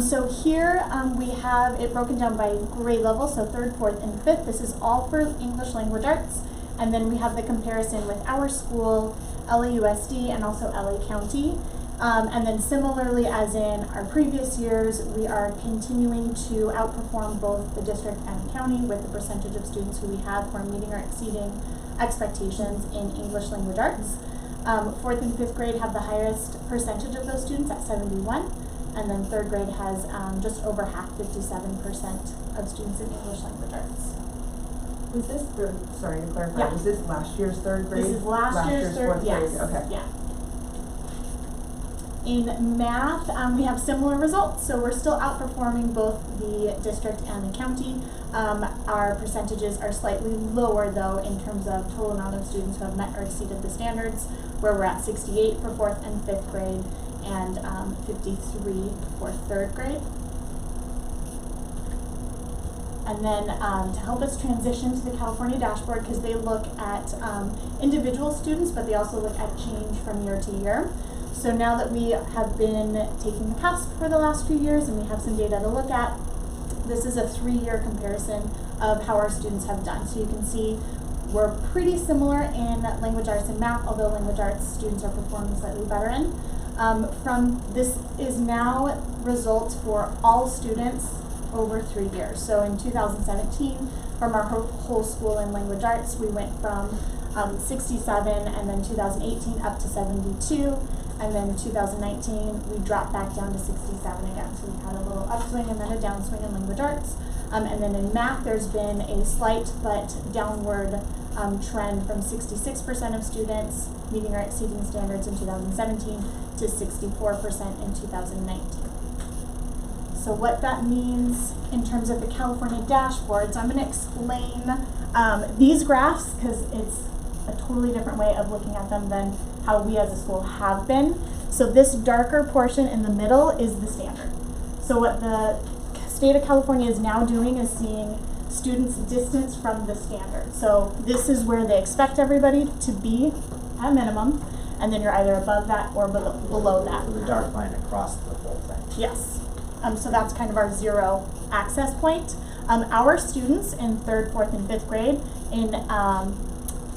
So here we have it broken down by grade level, so 3rd, 4th, and 5th. This is all for English language arts. And then we have the comparison with our school, LAUSD, and also LA County. And then similarly as in our previous years, we are continuing to outperform both the district and the county with the percentage of students who we have who are meeting or exceeding expectations in English language arts. 4th and 5th grade have the highest percentage of those students at 71. And then 3rd grade has just over half, 57% of students in English language arts. Was this sorry to clarify, Yeah. was this last year's 3rd grade? This is last year's 4th yes, grade, okay. yeah. In math, we have similar results, so we're still outperforming both the district and the county. Our percentages are slightly lower though in terms of total amount of students who have met or exceeded the standards, where we're at 68 for 4th and 5th grade and 53 for 3rd grade. And then to help us transition to the California dashboard, because they look at individual students, but they also look at change from year to year. So now that we have been taking the CASP for the last few years and we have some data to look at, this is a 3-year comparison of how our students have done. So you can see we're pretty similar in language arts and math, although language arts students are performing slightly better in. This is now results for all students over 3 years. So in 2017, from our whole school in language arts, we went from 67, and then 2018 up to 72, and then 2019 we dropped back down to 67 again. So we had a little upswing and then a downswing in language arts. And then in math, there's been a slight but downward trend from 66% of students meeting or exceeding standards in 2017 to 64% in 2019. So what that means in terms of the California dashboard, so I'm going to explain these graphs because it's a totally different way of looking at them than how we as a school have been. So this darker portion in the middle is the standard. So what the state of California is now doing is seeing students' distance from the standard. So this is where they expect everybody to be at minimum, and then you're either above that or below that. So the dark line across the whole thing. Yes. So that's kind of our 0 access point. Our students in 3rd, 4th, and 5th grade in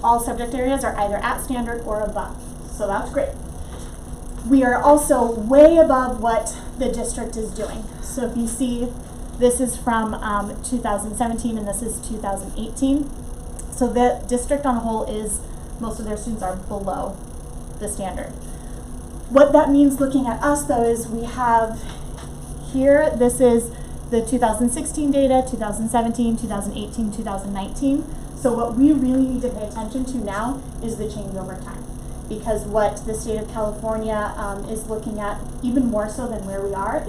all subject areas are either at standard or above. So that's great. We are also way above what the district is doing. So if you see, this is from 2017 and this is 2018. So the district on a whole is, most of their students are below the standard. What that means looking at us though is we have here, this is the 2016 data, 2017, 2018, 2019. So what we really need to pay attention to now is the change over time. Because what the state of California is looking at, even more so than where we are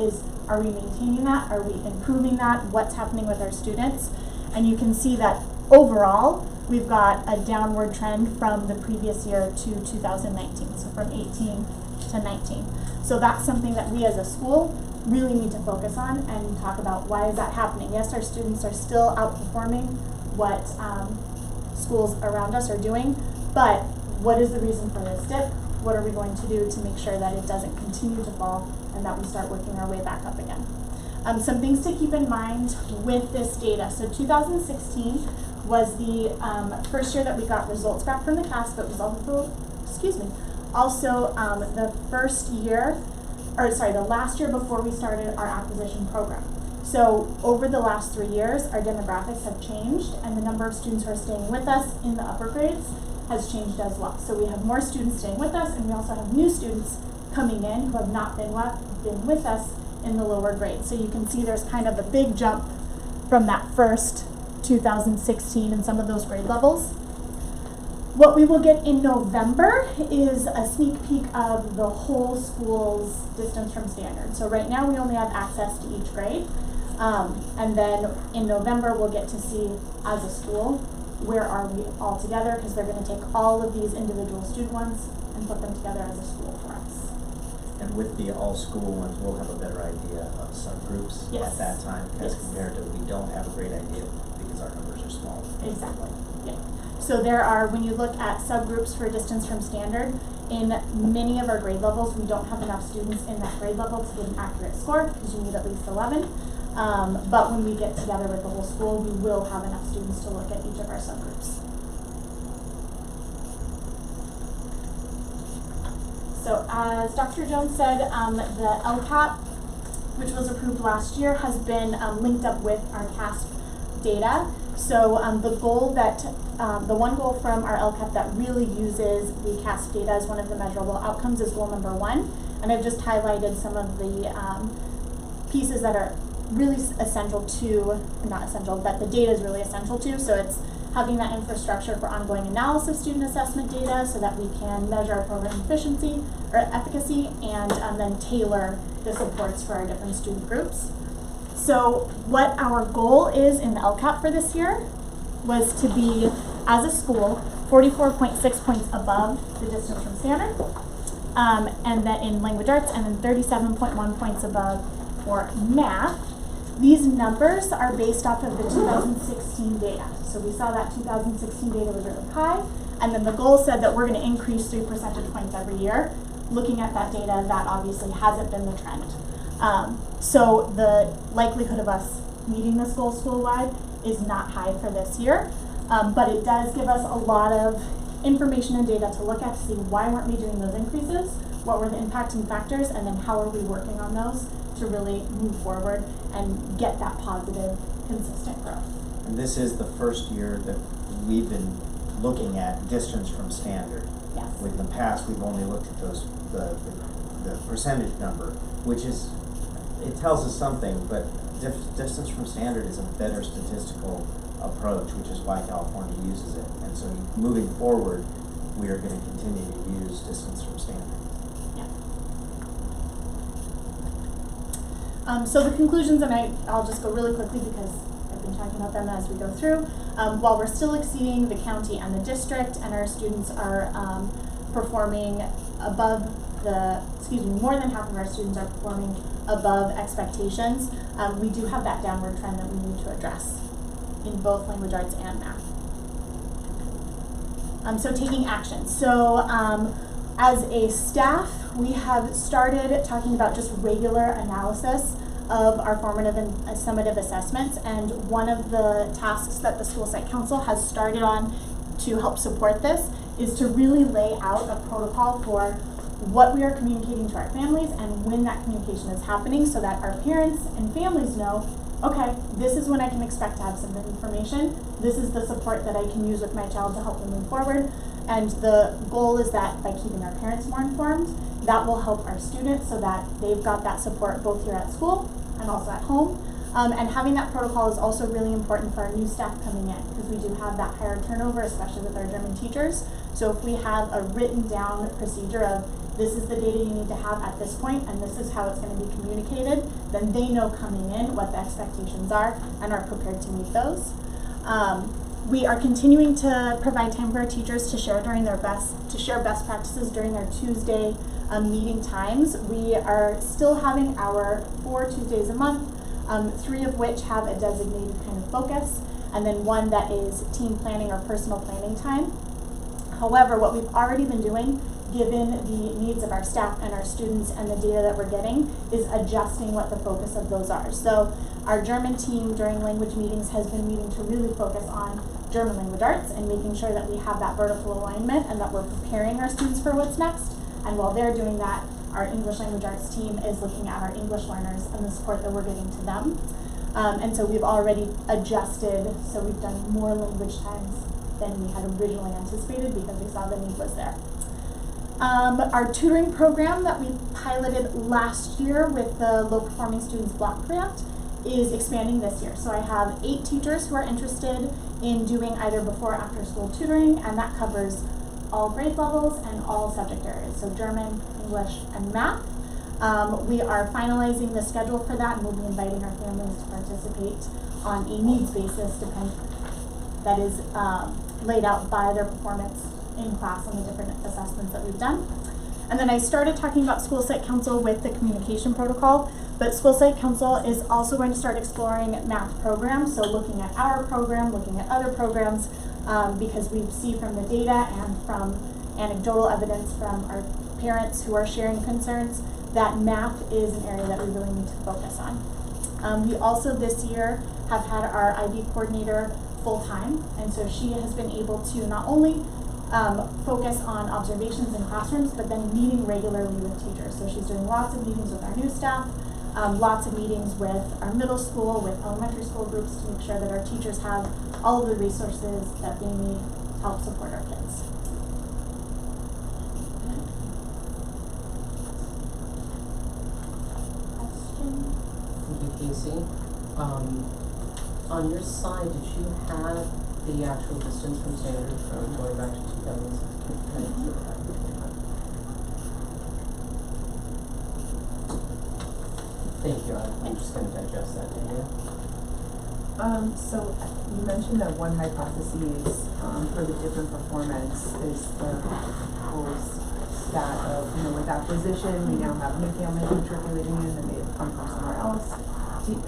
we maintaining that? Are we improving that? What's happening with our students? And you can see that overall, we've got a downward trend from the previous year to 2019, so from 18 to 19. So that's something that we as a school really need to focus on and talk about why is that happening. Yes, our students are still outperforming what schools around us are doing, but what is the reason for this dip? What are we going to do to make sure that it doesn't continue to fall and that we start working our way back up again? Some things to keep in mind with this data. So 2016 was the first year that we got results back from the CAS, but was also, the first year, the last year before we started our acquisition program. So over the last 3 years, our demographics have changed, and the number of students who are staying with us in the upper grades has changed as well. So we have more students staying with us, and we also have new students coming in who have not been with us in the lower grades. So you can see there's kind of a big jump from that first 2016 in some of those grade levels. What we will get in November is a sneak peek of the whole school's distance from standard. So right now we only have access to each grade. And then in November we'll get to see, as a school, where are we all together, because they're going to take all of these individual student ones and put them together as a school for us. And with the all-school ones, we'll have a better idea of subgroups Yes. at that time, as Yes. compared to we don't have a great idea because our numbers are small. Exactly, yeah. So there are, when you look at subgroups for distance from standard, in many of our grade levels, we don't have enough students in that grade level to get an accurate score, because you need at least 11. But when we get together with the whole school, we will have enough students to look at each of our subgroups. So as Dr. Jones said, the LCAP, which was approved last year, has been linked up with our CASP data. So the one goal from our LCAP that really uses the CASP data as one of the measurable outcomes is goal number 1. And I've just highlighted some of the pieces that are really essential to, not essential, but the data is really essential to. So it's having that infrastructure for ongoing analysis of student assessment data so that we can measure our program efficiency or efficacy, and then tailor the supports for our different student groups. So what our goal is in the LCAP for this year was to be, as a school, 44.6 points above the distance from standard, and that in language arts, and then 37.1 points above for math. These numbers are based off of the 2016 data. So we saw that 2016 data was really high, and then the goal said that we're going to increase 3 percentage points every year. Looking at that data, that obviously hasn't been the trend. So the likelihood of us meeting this goal school-wide is not high for this year, but it does give us a lot of information and data to look at to see why weren't we doing those increases, what were the impacting factors, and then how are we working on those to really move forward and get that positive, consistent growth. And this is the first year that we've been looking at distance from standard. Yes. In the past, we've only looked at those the percentage number, which is, it tells us something, but distance from standard is a better statistical approach, which is why California uses it. And so moving forward, we are going to continue to use distance from standard. So the conclusions, and I'll just go really quickly because I've been talking about them as we go through. While we're still exceeding the county and the district, and our students are performing above more than half of our students are performing above expectations, we do have that downward trend that we need to address in both language arts and math. So taking action. So as a staff, we have started talking about just regular analysis of our formative and summative assessments, and one of the tasks that the School Site Council has started on to help support this is to really lay out a protocol for what we are communicating to our families and when that communication is happening, so that our parents and families know, okay, this is when I can expect to have some information, this is the support that I can use with my child to help them move forward. And the goal is that by keeping our parents more informed, that will help our students so that they've got that support both here at school and also at home. And having that protocol is also really important for our new staff coming in, because we do have that higher turnover, especially with our German teachers. So if we have a written down procedure of this is the data you need to have at this point and this is how it's going to be communicated, then they know coming in what the expectations are and are prepared to meet those. We are continuing to provide time for our teachers to share best practices during their Tuesday meeting times. We are still having our 4 Tuesdays a month, 3 of which have a designated kind of focus. and then one that is team planning or personal planning time. However, what we've already been doing, given the needs of our staff and our students and the data that we're getting, is adjusting what the focus of those are. So our German team during language meetings has been meeting to really focus on German language arts and making sure that we have that vertical alignment and that we're preparing our students for what's next. And while they're doing that, our English language arts team is looking at our English learners and the support that we're giving to them. And so we've already adjusted, so we've done more language times than we had originally anticipated because we saw the need was there. Our tutoring program that we piloted last year with the Low Performing Students Block Grant is expanding this year. So I have 8 teachers who are interested in doing either before or after school tutoring, and that covers all grade levels and all subject areas, so German, English, and math. We are finalizing the schedule for that, and we'll be inviting our families to participate on a needs basis that is laid out by their performance in class on the different assessments that we've done. And then I started talking about School Site Council with the communication protocol, but School Site Council is also going to start exploring math programs, so looking at our program, looking at other programs, because we see from the data and from anecdotal evidence from our parents who are sharing concerns that math is an area that we really need to focus on. We also this year have had our IB coordinator full-time, and so she has been able to not only focus on observations in classrooms, but then meeting regularly with teachers. So she's doing lots of meetings with our new staff, lots of meetings with our middle school, with elementary school groups to make sure that our teachers have all of the resources that they need to help support our kids. Question? Thank you, Casey. On your side, did you have the actual distance from standard from going back to 2016? Thank you. I'm just going to digest that data. So you mentioned that one hypothesis for the different performance is the whole stat of, with acquisition, we now have new families matriculating in and they've come from somewhere else.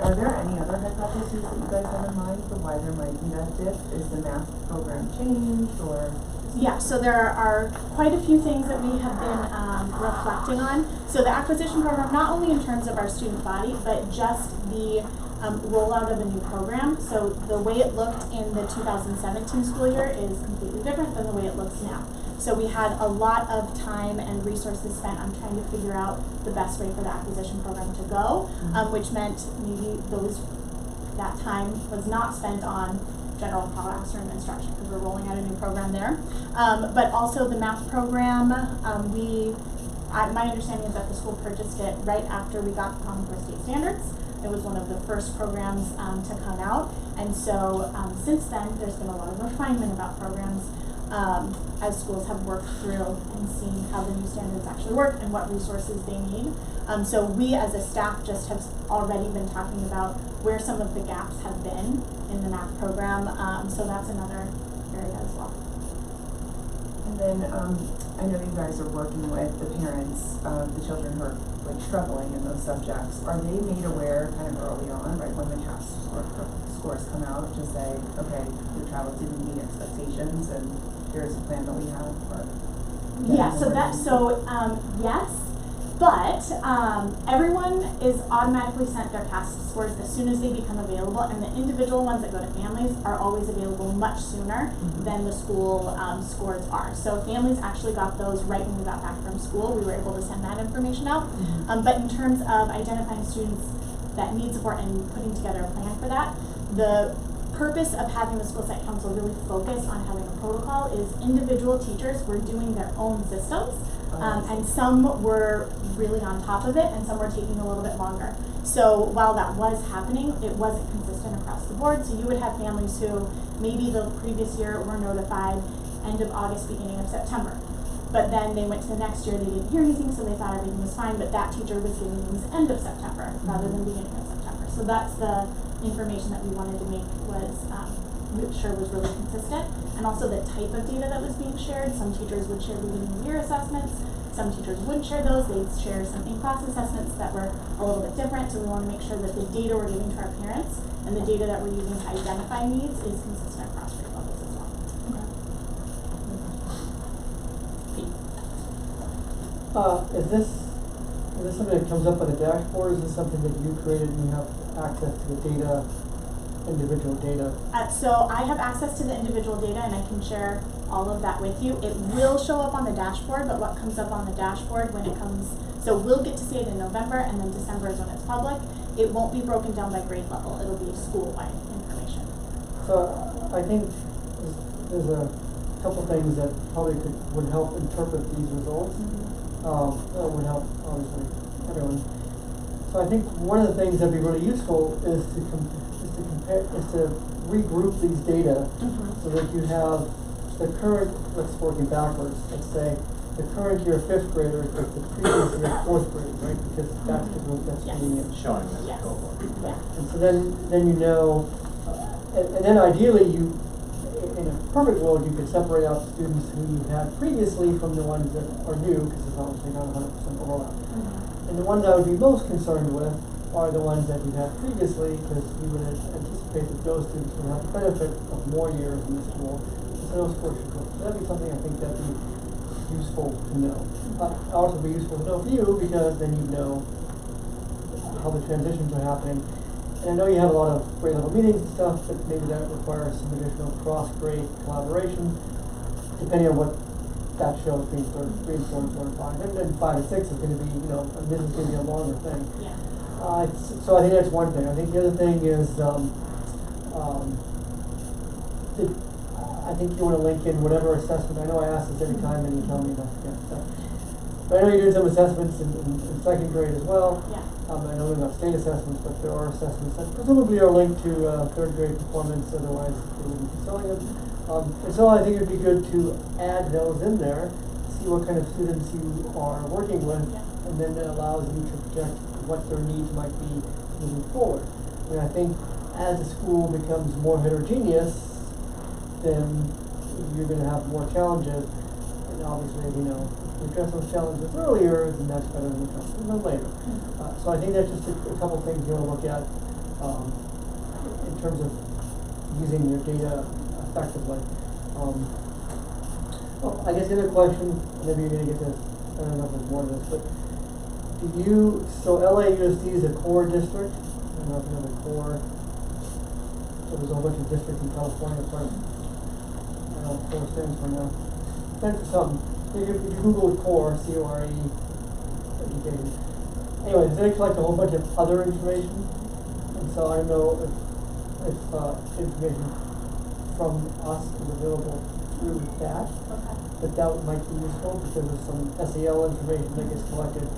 Are there any other hypotheses that you guys have in mind for why there might be that dip? Is the math program changed or? Yeah, so there are quite a few things that we have been reflecting on. So the acquisition program, not only in terms of our student body, but just the rollout of a new program. So the way it looked in the 2017 school year is completely different than the way it looks now. So we had a lot of time and resources spent on trying to figure out the best way for the acquisition program to go, which meant maybe that time was not spent on general classroom instruction because we're rolling out a new program there. But also the math program, my understanding is that the school purchased it right after we got the Common Core State Standards. It was one of the first programs to come out, and so since then there's been a lot of refinement about programs as schools have worked through and seen how the new standards actually work and what resources they need. So we as a staff just have already been talking about where some of the gaps have been in the math program, so that's another area as well. And then I know you guys are working with the parents of the children who are struggling in those subjects. Are they made aware kind of early on, right, when the CAPS scores come out, to say, okay, your child didn't meet expectations and here's a plan that we have for? Yeah, yes, but everyone is automatically sent their CAPS scores as soon as they become available, and the individual ones that go to families are always available much sooner than the school scores are. So families actually got those right when we got back from school. We were able to send that information out. But in terms of identifying students that need support and putting together a plan for that, the purpose of having the School Site Council really focus on having a protocol is individual teachers were doing their own systems, and some were really on top of it and some were taking a little bit longer. So while that was happening, it wasn't consistent across the board. So you would have families who maybe the previous year were notified end of August, beginning of September. But then they went to the next year, they didn't hear anything, so they thought everything was fine, but that teacher was giving things end of September rather than beginning of September. So that's the information that we wanted to make sure was really consistent, and also the type of data that was being shared. Some teachers would share beginning of year assessments, some teachers wouldn't share those, they'd share some in-class assessments that were a little bit different, so we want to make sure that the data we're giving to our parents and the data that we're using to identify needs is consistent across grade levels as well. Is this something that comes up on the dashboard, or is this something that you created and you have access to the data, individual data? So I have access to the individual data and I can share all of that with you. It will show up on the dashboard, but what comes up on the dashboard when it comes, so we'll get to see it in November, and then December is when it's public. It won't be broken down by grade level, it'll be school-wide information. So I think there's a couple things that probably would help interpret these results. That would help, obviously, everyone. So I think one of the things that'd be really useful is to regroup these data so that you have the current, let's working backwards, let's say the current year 5th graders with the previous year 4th graders, right? Because that's the group that's being it. Showing this Yes. cohort. Yeah. And so then you know, and then ideally you, in a perfect world, you could separate out the students who you had previously from the ones that are new, because there's obviously not 100% overlap. And the ones I would be most concerned with are the ones that you had previously, because you would anticipate that those students would have the benefit of more years in the school. So those scores should go. So that'd be something I think that'd be useful to know. Also be useful to know for you, because then you know how the transitions are happening. And I know you have a lot of grade level meetings and stuff, but maybe that requires some additional cross-grade collaboration, depending on what that shows being 3 and 4 and 4 and 5. And then 5 and 6 is going to be, and this is going to be a longer thing. Yeah. So I think that's one thing. I think the other thing is, I think you want to link in whatever assessment. I know I ask this every time and you tell me not to get stuff. But I know you did some assessments in 2nd grade as well. Yeah. I know they're not state assessments, but there are assessments that presumably are linked to 3rd grade performance, otherwise they wouldn't be showing them. And so I think it'd be good to add those in there, see what kind of students you are working with, and then that allows you to project what their needs might be moving forward. And I think as the school becomes more heterogeneous, then you're going to have more challenges. And obviously, you address those challenges earlier, then that's better than addressing them later. So I think that's just a couple things you want to look at in terms of using your data effectively. Well, I guess the other question, maybe you're going to get this, I don't know if there's more to this, but so LAUSD is a core district. I don't know if you know the core. So there's a whole bunch of districts in California, but I don't know what core stands for now. Stands for something. If you Google core, C-O-R-E, education. Anyway, they collect a whole bunch of other information. And so I don't know if information from us is available through that. Okay. But that might be useful because there's some SEL information that gets collected.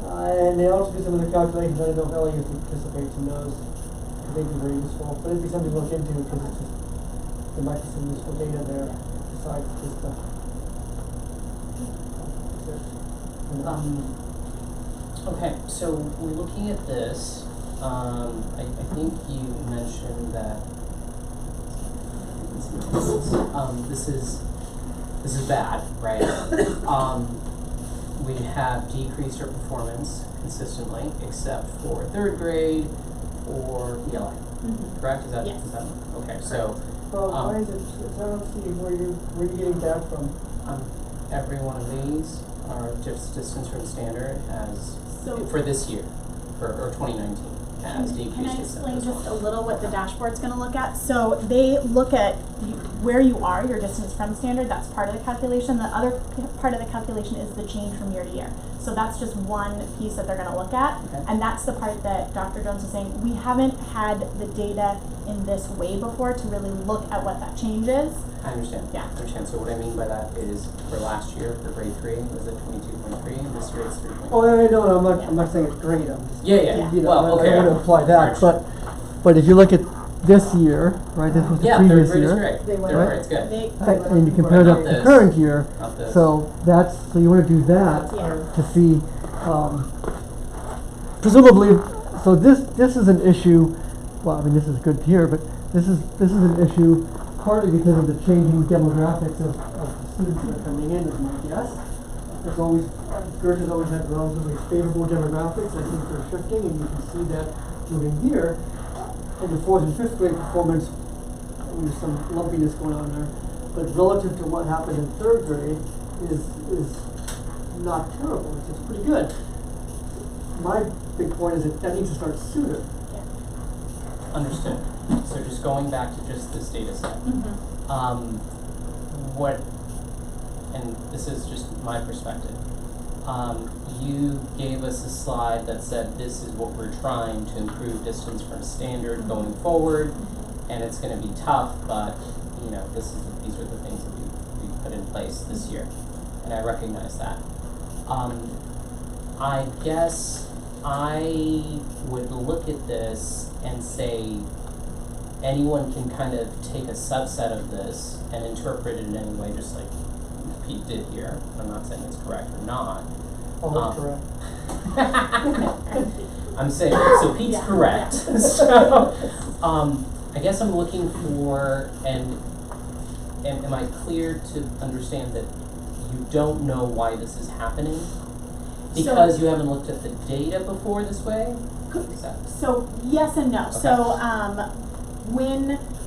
And they also do some of the calculations. I don't know if LAU participates in those. I think they're very useful. But it'd be something to look into because it's just, there might be some useful data there besides just the. Okay, so we're looking at this. I think you mentioned that this is bad, right? We have decreased our performance consistently, except for 3rd grade or ELA. Correct? Is that Yes. okay? So Well, why is it? I don't see where you're getting that from. every one of these are just distance from standard has for this year, or 2019 has decreased. Can I itself explain as well. just a little what the dashboard's going to look at? So they look at where you are, your distance from standard. That's part of the calculation. The other part of the calculation is the change from year to year. So that's just one piece that they're going to look at. Okay. And that's the part that Dr. Jones was saying. We haven't had the data in this way before to really look at what that change is. I understand. Yeah. I understand. So what I mean by that is for last year, for grade 3, was it 22.3, and this year it's 3.3. Oh, no, I'm not saying it's great. I'm just, Yeah. I Well, okay. don't want to apply that, but if you look at this year, right, this was the previous 3rd grade year. is great. They went 3rd right? grade's good. And you compare that to the Not current year, Not this. so you want to do that Yeah. to see, presumably, so this is an issue, well, I mean, this is good to hear, but this is an issue partly because of the changing demographics of the students that are coming in, is my guess. There's always, Gersh has always had relatively favorable demographics. I think they're shifting, and you can see that moving here, in the fourth and fifth grade performance, there's some lumpiness going on there, but relative to what happened in third grade is not terrible, it's pretty good. My big point is that needs to start sooner. Understood. So just going back to just this data set. What, and this is just my perspective, you gave us a slide that said this is what we're trying to improve distance from standard going forward, and it's going to be tough, but you know these are the things that we put in place this year, and I recognize that. I guess I would look at this and say anyone can kind of take a subset of this and interpret it in any way, just like Pete did here. I'm not saying it's correct or not. Oh, that's correct. I'm saying, so Pete's correct. So, I guess I'm looking for, and am I clear to understand that you don't know why this is happening? Because you haven't looked at the data before this way? So yes and no. Okay. So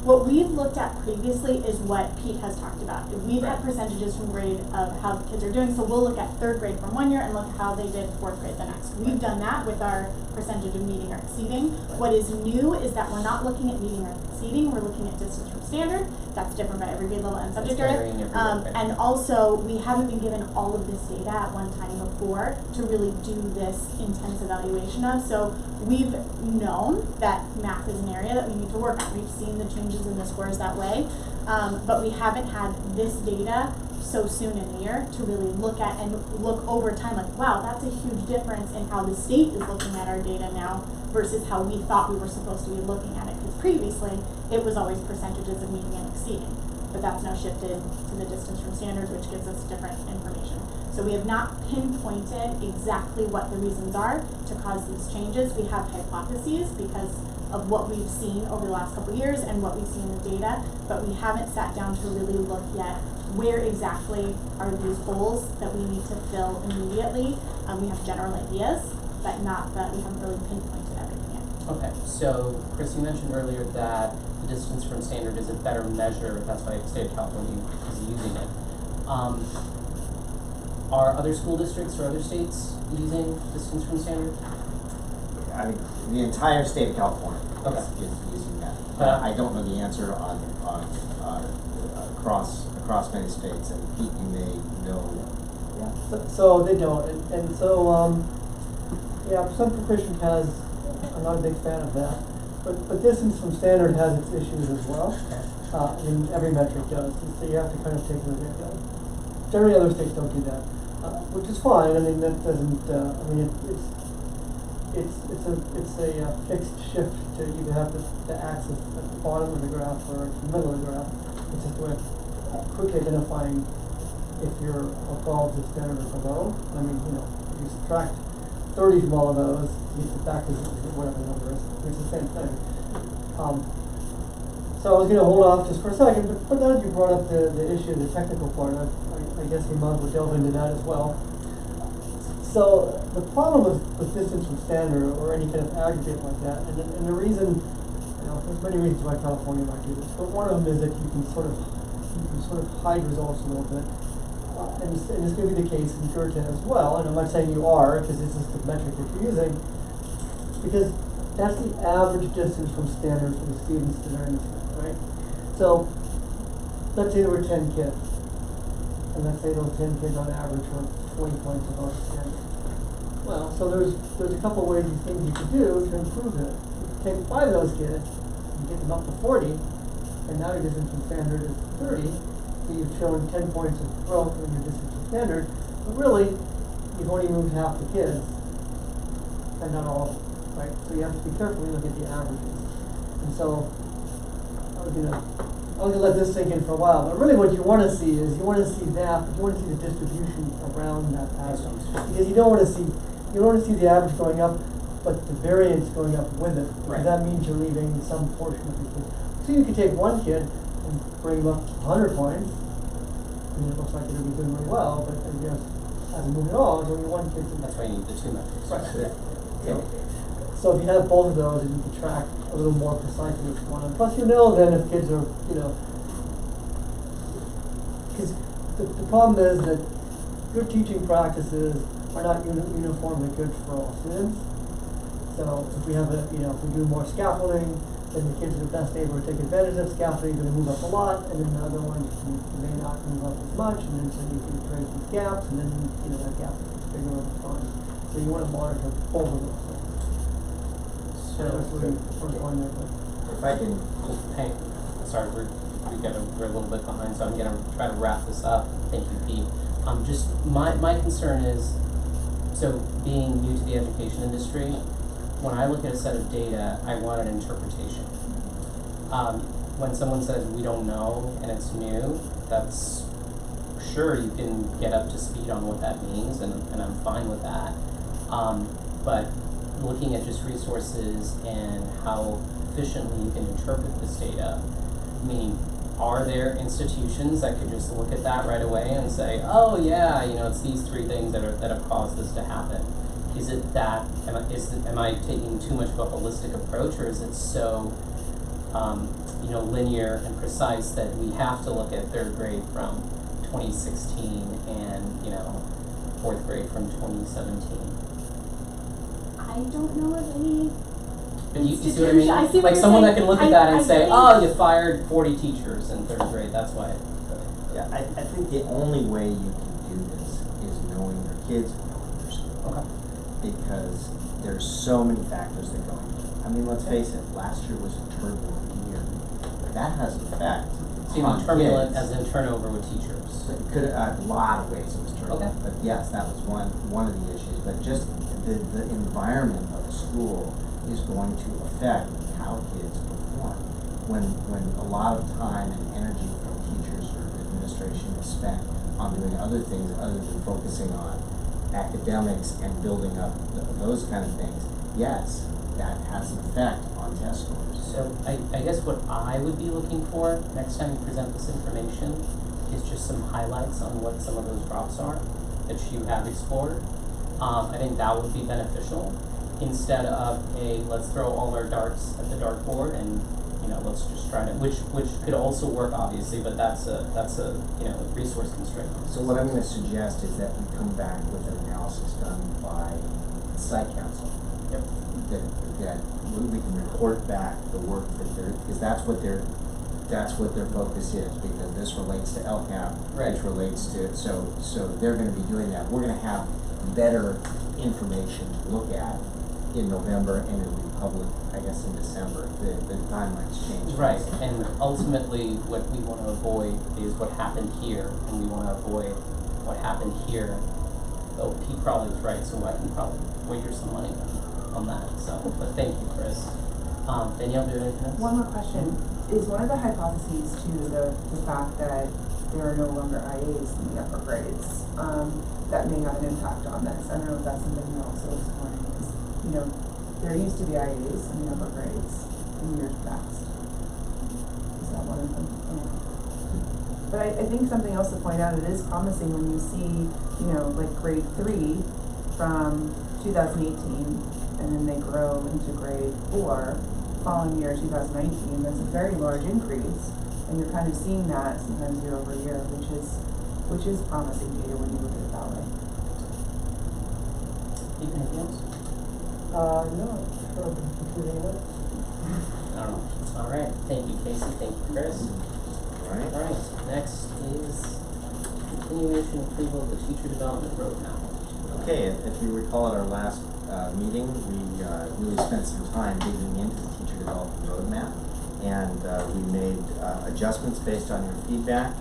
what we've looked at previously is what Pete has talked about. We've Right. had percentages from grade of how the kids are doing, so we'll look at third grade from one year and look at how they did fourth grade the next. We've done that with our percentage of meeting or exceeding. What is new is that we're not looking at meeting or exceeding, we're looking at distance from standard. That's different by every grade level and subject area. varying every grade. And also, we haven't been given all of this data at one time before to really do this intense evaluation of. So we've known that math is an area that we need to work on. We've seen the changes in the scores that way, but we haven't had this data so soon in the year to really look at and look over time like, wow, that's a huge difference in how the state is looking at our data now versus how we thought we were supposed to be looking at it. Because previously, it was always percentages of meeting and exceeding, but that's now shifted to the distance from standard, which gives us different information. So we have not pinpointed exactly what the reasons are to cause these changes. We have hypotheses because of what we've seen over the last couple of years and what we see in the data, but we haven't sat down to really look yet where exactly are these holes that we need to fill immediately. We have general ideas, but not that we haven't really pinpointed everything yet. Okay, so Chris, you mentioned earlier that the distance from standard is a better measure, that's why the state of California is using it. Are other school districts or other states using distance from standard? I mean, the entire state of California Okay. is using that. Yeah. I don't know the answer on across many states, and Pete, you may know. Yeah, so they don't, and so, yeah, percent proficient has, I'm not a big fan of that, but distance from standard has its issues as well. I mean, every metric does, and so you have to kind of take a look at that. Generally, other states don't do that, which is fine. I mean, that doesn't, I mean, it's a fixed shift to either have the axis at the bottom of the graph or at the middle of the graph. It's just a way of quickly identifying if you're above the standard or below. I mean, you know, if you subtract 30 from all of those, you get back to whatever the number is. It's the same thing. So I was going to hold off just for a second, but now that you brought up the issue, the technical part, I guess we might as well delve into that as well. So the problem with distance from standard or any kind of aggregate like that, and the reason, you know, there's many reasons why California might do this, but one of them is that you can sort of hide results a little bit. And it's going to be the case in Georgia as well, and I'm not saying you are, because this is the metric that you're using, because that's the average distance from standard for the students that are in this, right? So, let's say there were 10 kids, and let's say those 10 kids on average were 20 points above standard. Well, so there's a couple ways of things you could do to improve it. You could take 5 of those kids and get them up to 40, and now your distance from standard is 30. So you've shown 10 points of growth in your distance from standard, but really, you've only moved half the kids, and not all of them, right? So you have to be careful when you look at the averages. And so, I was gonna let this sink in for a while, but really what you want to see is, you want to see that, but you want to see the distribution around that average. Because you don't want to see the average going up, but the variance going up with it. Because Right. that means you're leaving some portion of the kids. So you could take one kid and bring them up to 100 points, and it looks like they're going to be doing really well, but I guess as we move it on, there's only one kid. That's why you need the two metrics. Right. So, So if you have both of those, you can track a little more precisely which one. And plus, you know then if kids are, because the problem is that good teaching practices are not uniformly good for all students. So if we have if we do more scaffolding, then the kids are best able to take advantage of scaffolding, going to move up a lot, and then the other ones may not move up as much, and then so you can create these gaps, and then that gap is bigger over time. So you want to monitor both of those things. So that's where we're going there. If I can, Hey, sorry, we're a little bit behind, so I'm gonna try to wrap this up. Thank you, Pete. Just my concern is, so being new to the education industry, when I look at a set of data, I want an interpretation. When someone says we don't know and it's new, that's sure you can get up to speed on what that means, and I'm fine with that. But looking at just resources and how efficiently you can interpret this data, I mean, are there institutions that could just look at that right away and say, oh yeah, it's these three things that have caused this to happen? Is it that, am I taking too much of a holistic approach, or is it so, linear and precise that we have to look at third grade from 2016 and, fourth grade from 2017? I don't know of any. But you see what I mean? I see what Like you're someone saying. that can look at that and I say, think- oh, you fired 40 teachers in third grade, that's why. yeah, I think the only way you can do this is knowing your kids and knowing your school. Okay. Because there's so many factors that go into it. I mean, let's face it, last year was a turbulent year. That has an effect So you on mean turbulent kids. as in turnover with teachers? So it could, a lot of ways it was turbulent, Okay. but yes, that was one of the issues. But just the environment of the school is going to affect how kids perform. When a lot of time and energy from teachers or administration is spent on doing other things other than focusing on academics and building up those kind of things, yes, that has an effect on test scores. So I guess what I would be looking for next time you present this information is just some highlights on what some of those drops are that you have explored. I think that would be beneficial instead of let's throw all our darts at the dartboard and let's just try to, which could also work obviously, but that's a resource constraint. So what I'm going to suggest is that we come back with an analysis done by site council. Yep. That we can report back the work that because that's what their focus is, because this relates to LCAP, Right. which relates to, so they're going to be doing that. We're going to have better information to look at in November, and it'll be public, I guess, in December. The timelines change. Right, and ultimately what we want to avoid is what happened here, and we want to avoid what happened here. Though Pete probably was right, so I can probably wager some money on that. So, but thank you, Chris. Danielle, do you have anything else? One more question. Is one of the hypotheses to the fact that there are no longer IAs in the upper grades, that may have an impact on this? I don't know if that's something you're also exploring. There used to be IAs in the upper grades in years past. Is that one of them? Yeah. But I think something else to point out, it is promising when you see, like grade 3 from 2018, and then they grow into grade 4 following year 2019. That's a very large increase, and you're kind of seeing that sometimes year over year, which is promising data when you look at it that way. Anything else? No, sure, including it. I don't know. All right. Thank you, Casey. Thank you, Chris. All right. Next is continuation approval of the teacher development roadmap. Okay, if you recall at our last meeting, we really spent some time digging into the teacher development roadmap, and we made adjustments based on your feedback,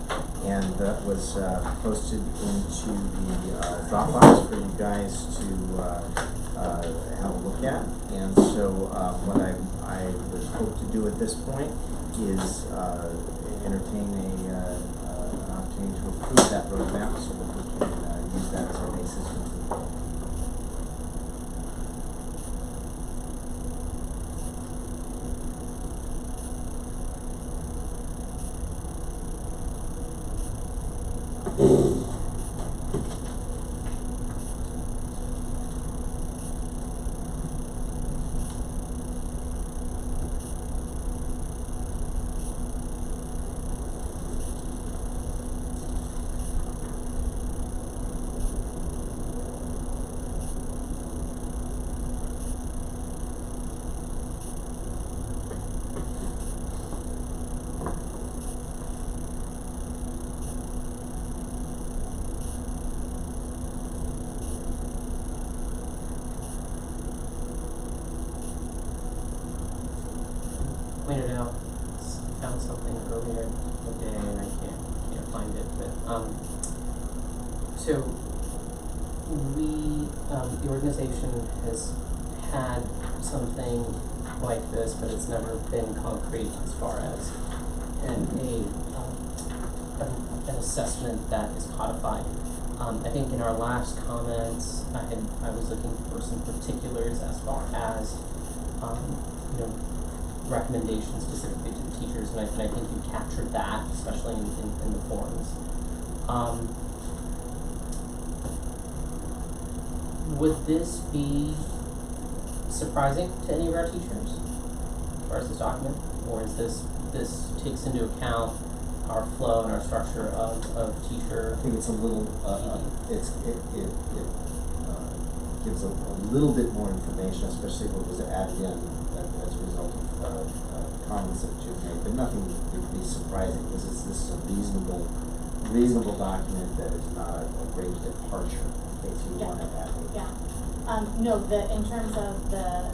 and that was posted into the Dropbox for you guys to have a look at. And so what I would hope to do at this point is entertain an opportunity to approve that roadmap so that we can use that as our basis for approval. pointed out, found something earlier today and I can't find it, but, so we, the organization has had something like this, but it's never been concrete as far as an assessment that is codified. I think in our last comments, I was looking for some particulars as far as, recommendations specifically to the teachers, and I think you captured that, especially in the forums. Would this be surprising to any of our teachers as far as this document, or is this takes into account our flow and our structure of teacher? I think it's a little, it gives a little bit more information, especially what was added in as a result of comments that you made, but nothing would be surprising. This is a reasonable document that is not a great departure, in case you want to add it. Yeah. No, in terms of the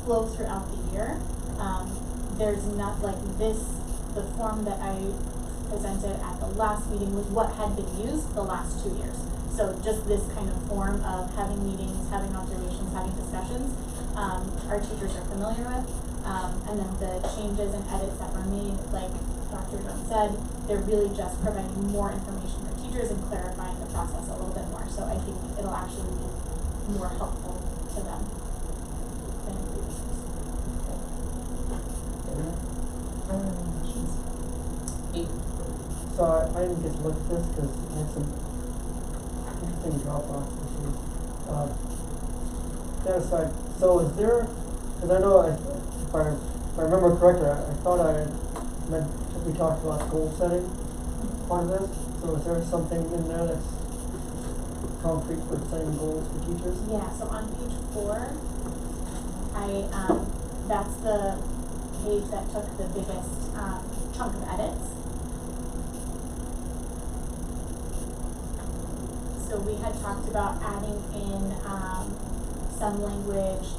flow throughout the year, there's not like this, the form that I presented at the last meeting was what had been used the last 2 years. So just this kind of form of having meetings, having observations, having discussions, our teachers are familiar with. And then the changes and edits that were made, like Dr. Jones said, they're really just providing more information for teachers and clarifying the process a little bit more. So I think it'll actually be more helpful to them than in previous years. I don't have any questions. So I didn't get to look at this because I had some interesting Dropbox issues. That aside, so is there, because I know if I remember correctly, I thought we talked about goal setting part of this. So is there something in there that's concrete for setting goals for teachers? Yeah, so on page 4, that's the page that took the biggest chunk of edits. So we had talked about adding in some language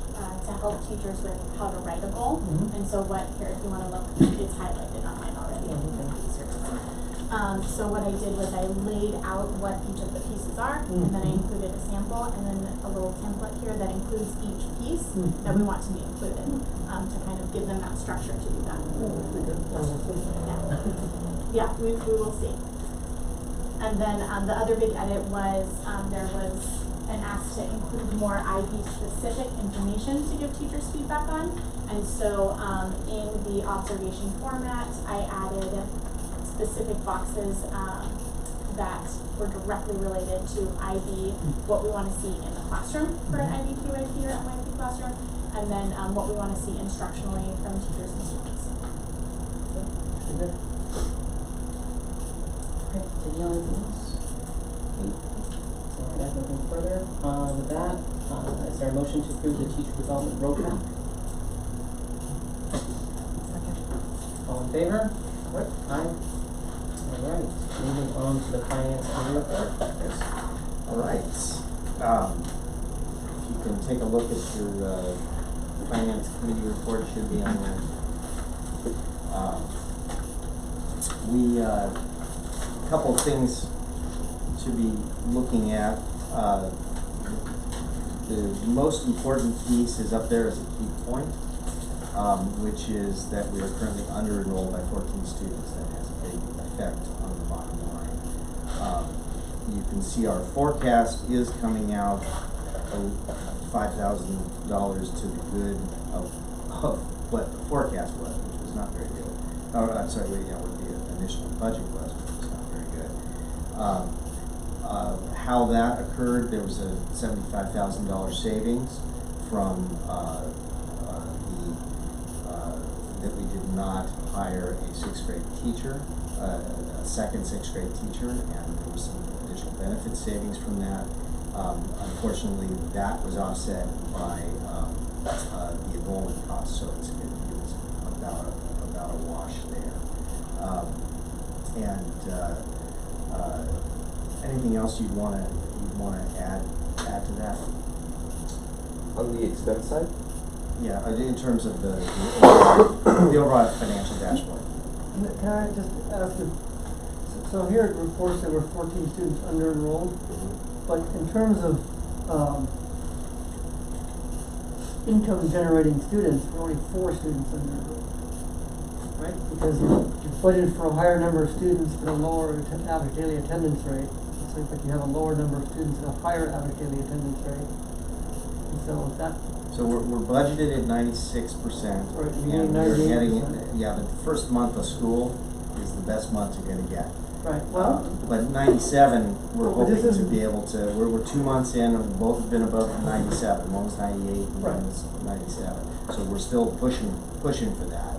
to help teachers with how to write a goal. Mm-hmm. And so here, if you want to look, it's highlighted on mine already. So what I did was I laid out what each of the pieces are, and then I included a sample, and then a little template here that includes each piece that we want to be included, to kind of give them that structure to do that. Yeah, we will see. And then the other big edit was there was an ask to include more IB-specific information to give teachers feedback on. And so in the observation format, I added specific boxes that were directly related to IB, what we want to see in the classroom for an IB QIP or MYP classroom, and then what we want to see instructionally from teachers and students. Okay, taking on anything else? So I got nothing further. With that, is there a motion to approve the teacher development roadmap? All in favor? Aye. All right, moving on to the finance committee report. All right. If you can take a look at your finance committee report, it should be on there. A couple of things to be looking at. The most important piece is up there as a key point, which is that we are currently under-enrolled by 14 students. That has a big effect on the bottom line. You can see our forecast is coming out $5,000 to the good of what the forecast was, which was not very good. Oh, I'm sorry, what the initial budget was, which was not very good. How that occurred, there was a $75,000 savings from that we did not hire a 6th grade teacher, a second 6th grade teacher, and there was some additional benefit savings from that. Unfortunately, that was offset by the enrollment costs, so it was about a wash there. Anything else you'd want to add to that? On the expense side? Yeah, in terms of the overall financial dashboard. Can I just ask you, so here it reports there were 14 students under enrolled, but in terms of, income generating students, there are only 4 students under enrolled, right? Because you budgeted for a higher number of students but a lower average daily attendance rate. It seems like you have a lower number of students and a higher average daily attendance rate. And so that, So we're budgeted at 96%. Right, And we need we're getting, 98%. yeah, but the first month of school is the best month you're gonna get. right, well, But 97, we're Well, this hoping to isn't- be able to, we're 2 months in, and both have been above 97. One was 98 and Right. one was 97. So we're still pushing for that.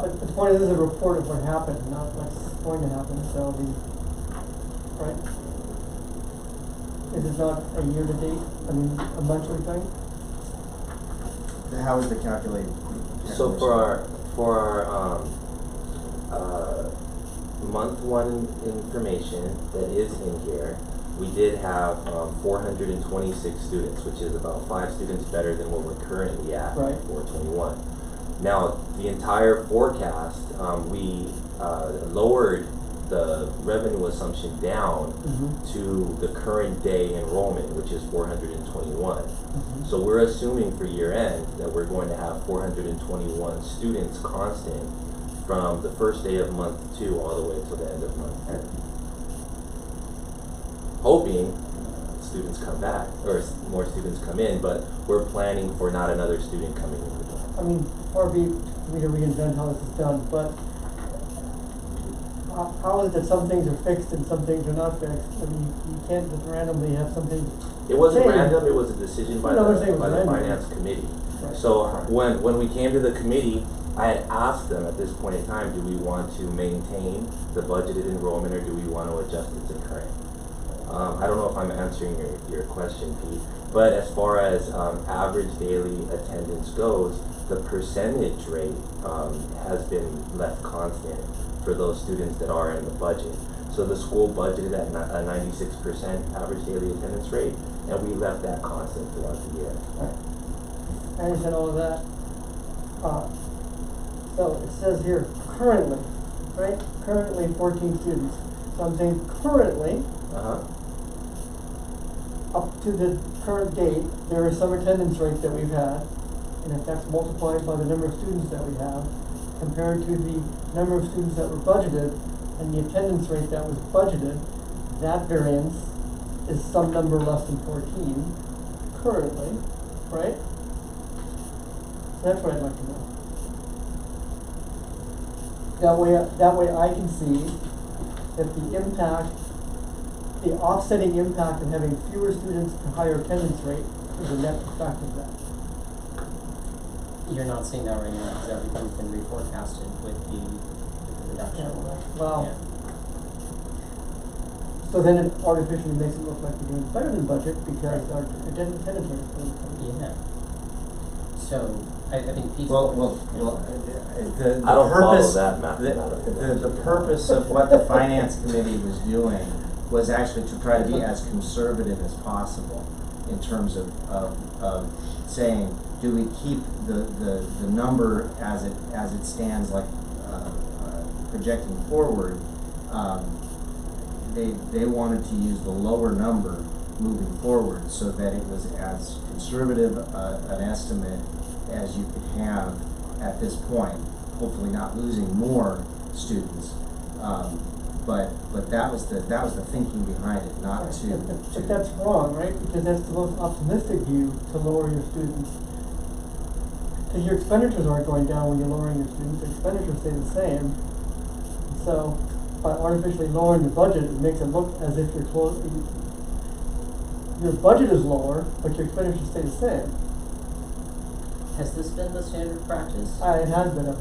but the point is, this is a report of what happened, not what's going to happen, so right? Is it not a year-to-date, I mean, a monthly thing? How is the calculated? So for our month one information that is in here, we did have 426 students, which is about 5 students better than what we're currently at, Right. 421. Now, the entire forecast, we lowered the revenue assumption down to the current day enrollment, which is 421. So we're assuming for year end that we're going to have 421 students constant from the first day of month 2 all the way till the end of month 10. Hoping students come back, or more students come in, but we're planning for not another student coming in. I mean, far be it for me to reinvent how this is done, but how is it that some things are fixed and some things are not fixed? I mean, you can't just randomly have something. It wasn't Change. random, it was a decision by No, I'm saying it was the random. finance committee. Right. So when we came to the committee, I had asked them at this point in time, do we want to maintain the budgeted enrollment or do we want to adjust it to current? I don't know if I'm answering your question, Pete, but as far as average daily attendance goes, the percentage rate has been left constant for those students that are in the budget. So the school budgeted at a 96% average daily attendance rate, and we left that constant throughout the year. Right. I understand all of that. So it says here, currently, right? Currently 14 students. So I'm saying currently, up to the current date, there is some attendance rate that we've had, and if that's multiplied by the number of students that we have, compared to the number of students that were budgeted, and the attendance rate that was budgeted, that variance is some number less than 14 currently, right? That's what I'd like to know. That way I can see that the impact, the offsetting impact of having fewer students to higher attendance rate is a net effect of that. You're not seeing that right now, because everything's been reforecasted with the reduction. Well, Yeah. so then it artificially makes it look like we're doing better than budget because our attendance rate is going to. Yeah. So, I think Pete's. The I don't follow purpose, that mathematical the purpose of what the finance committee was doing was actually to try to be as conservative as possible in terms of saying, do we keep the number as it stands, like projecting forward? They wanted to use the lower number moving forward so that it was as conservative an estimate as you could have at this point, hopefully not losing more students. But that was the thinking behind it, not to. But that's wrong, right? Because that's the most optimistic view to lower your students. Because your expenditures aren't going down when you're lowering your students, your expenditures stay the same. So by artificially lowering the budget, it makes it look as if your budget is lower, but your expenditures stay the same. Has this been the standard practice? It has been, but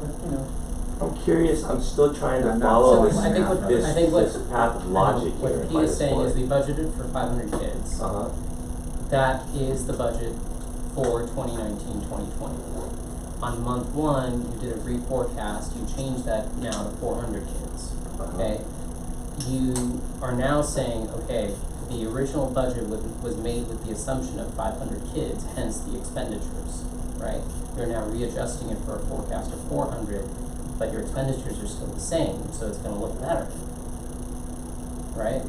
I'm curious, I'm still trying to I'm not follow so- this, I think what- this, I think what- this path of logic What here. Pete is saying is we budgeted for 500 kids. That is the budget for 2019-2020. On month 1, you did a reforecast, you changed that now to 400 kids, okay? You are now saying, okay, the original budget was made with the assumption of 500 kids, hence the expenditures, right? You're now readjusting it for a forecast of 400, but your expenditures are still the same, so it's gonna look better, right?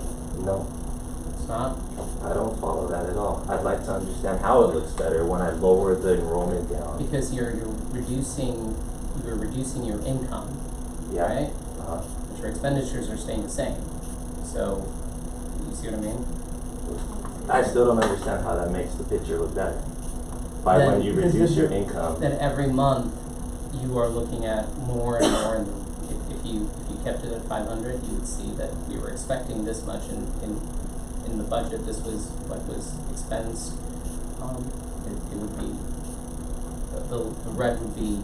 No, It's not? I don't follow that at all. I'd like to understand how it looks better when I lower the enrollment down. Because you're reducing your income, Yeah. right? Uh-huh. But your expenditures are staying the same. So, you see what I mean? I still don't understand how that makes the picture look better. By Then- when you Because reduce your you're- income, Then every month, you are looking at more and more, and if you kept it at 500, you would see that we were expecting this much in the budget, this was what was expensed. It would be, the red would be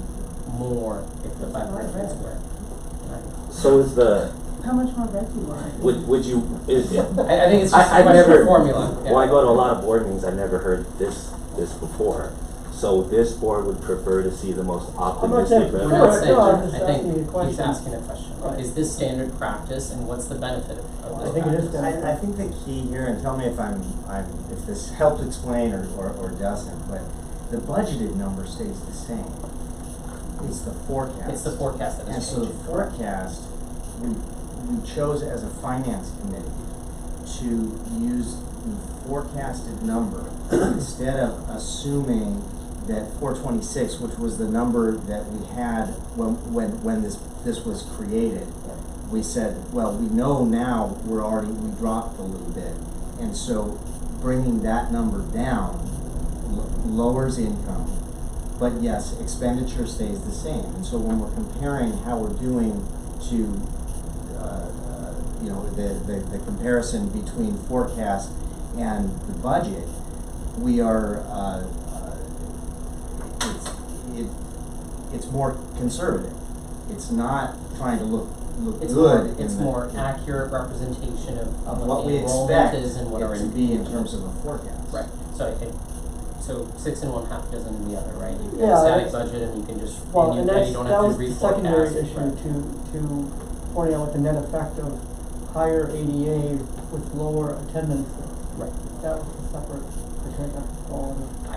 more if the 500 kids were. Right. so is the, How much more red do you want? would you, is it? I think it's just a I've question never- of formula. Yeah. Well, I go to a lot of board meetings, I've never heard this before. So this board would prefer to see the most optimistic saying- We're revenue. not No, saying no, I'm that. just I think asking you a he's question. asking a question. Right. Is this standard practice, and what's the benefit of I this think it is practice? standard. I think the key here, and tell me if this helped explain or doesn't, but the budgeted number stays the same. It's the forecast. It's the forecast that And is so the changing. forecast, we chose as a finance committee to use the forecasted number instead of assuming that 426, which was the number that we had when this was created. We said, well, we know now we dropped a little bit, and so bringing that number down lowers income, but yes, expenditure stays the same. And so when we're comparing how we're doing to, the comparison between forecast and the budget, we are, it's more conservative. It's not trying to look It's good. more, it's in the- more accurate representation of what what we the enrollment expect is and what our it to be in terms of a forecast. Right, so 6 and 1/2 dozen in the other, right? You've got Yeah, a static that's- budget and you can just, Well, and and you that's, don't that have was to the reforecast. secondary issue right. to pointing out the net effect of higher ADA with lower attendance. Right. That was a separate,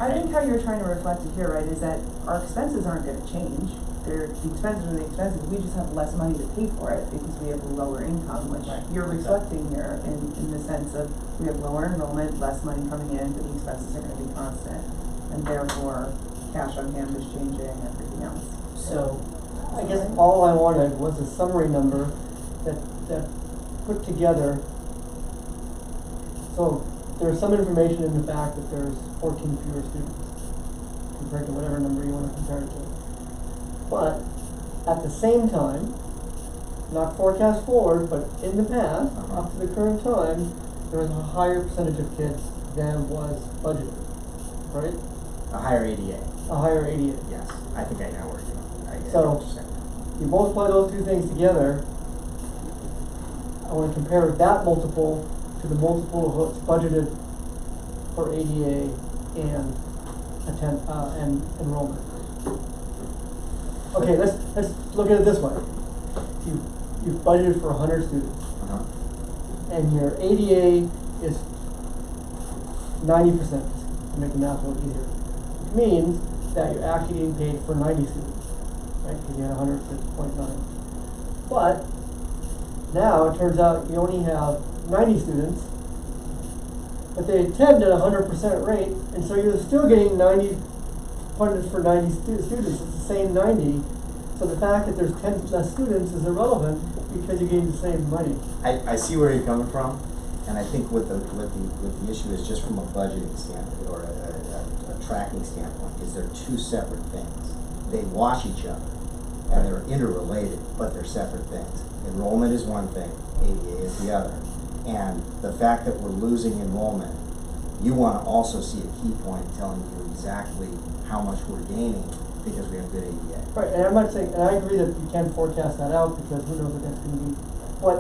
I think how you're trying to reflect it here, right, is that our expenses aren't gonna change. The expenses are the expenses, we just have less money to pay for it because we have a lower income, which Right, you're exactly. reflecting here in the sense of we have lower enrollment, less money coming in, but the expenses are gonna be constant. And therefore, cash on hand is changing, everything else. So, I guess all I wanted was a summary number that put together. So there's some information in the fact that there's 14 fewer students compared to whatever number you want to compare it to. But at the same time, not forecast forward, but in the past, up to the current time, there was a higher percentage of kids than was budgeted, right? A higher ADA, A higher ADA. yes. I think I know where I get So- what you're saying. You multiply those two things together, I want to compare that multiple to the multiple of what's budgeted for ADA and and enrollment. Okay, let's look at it this way. You've budgeted for 100 students, Uh-huh. and your ADA is 90%, to make the math a little easier. Which means that you're actually getting paid for 90 students, right? Because you had 106.9. But now it turns out you only have 90 students, but they attend at a 100% rate, and so you're still getting 90 funded for 90 students. It's the same 90. So the fact that there's 10 less students is irrelevant because you're getting the same money. I see where you're coming from, and I think what the issue is just from a budgeting standpoint or a tracking standpoint is they're two separate things. They wash each other, and they're interrelated, but they're separate things. Enrollment is one thing, ADA is the other. And the fact that we're losing enrollment, you want to also see a key point telling you exactly how much we're gaining because we have good ADA. Right, and I'm not saying, and I agree that you can't forecast that out because who knows what that's going to be. But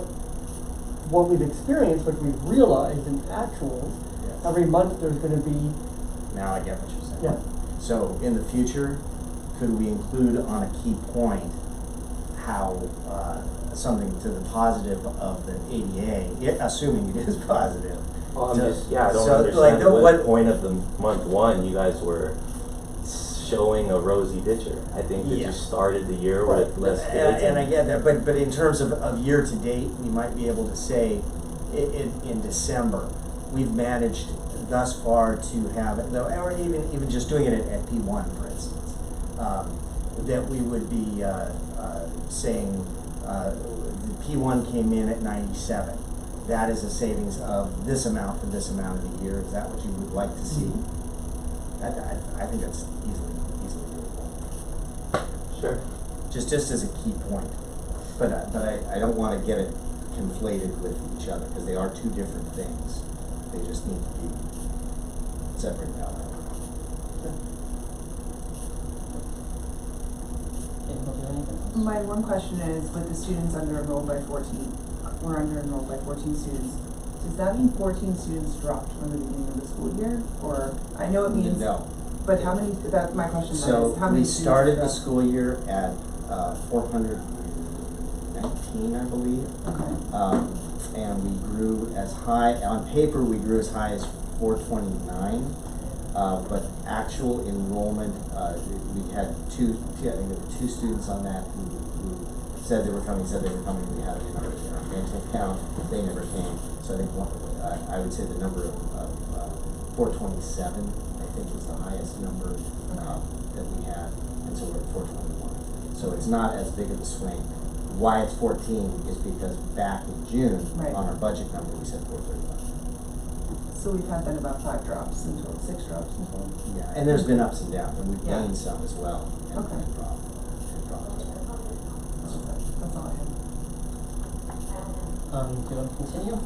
what we've experienced, what we've realized in actuals, Yes. every month there's going to be, Now I get what you're saying. yeah, So in the future, could we include on a key point how something to the positive of the ADA, assuming it is positive, Well, I'm So- just, yeah, I don't so, understand like, the- what what- point of the month one you guys were showing a rosy ditcher. I think that Yeah. you started the year with less kids. And I get that, but in terms of year to date, we might be able to say in December, we've managed thus far to have, or even just doing it at P1, for instance, that we would be saying the P1 came in at 97. That is a savings of this amount for this amount of the year. Is that what you would like to see? I think that's easily doable. Sure. Just as a key point. But I don't want to get it conflated with each other, because they are two different things. They just need to be separated out. Anybody have anything else? My one question is, with the students under enrolled by 14, we're under enrolled by 14 students. Does that mean 14 students dropped from the beginning of the school year? Or, I know it means, No. but how many, that, my question then So is, how many we students started the dropped? school year at 419, I believe. Okay. And we grew as high, on paper, we grew as high as 429. But actual enrollment, we had I think there were two students on that who said they were coming. We had it in our mental count. They never came. So I think I would say the number of 427, I think, was the highest number that we had. And so we're at 421. So it's not as big of a swing. Why it's 14 is because back in June, Right. on our budget number, we said 435. So we've had then about 5 drops in total, 6 drops in total. Yeah, and there's been ups and downs, and we've Yeah. gained some as well. And Okay. dropped as well. That's all I have. Do you want to continue?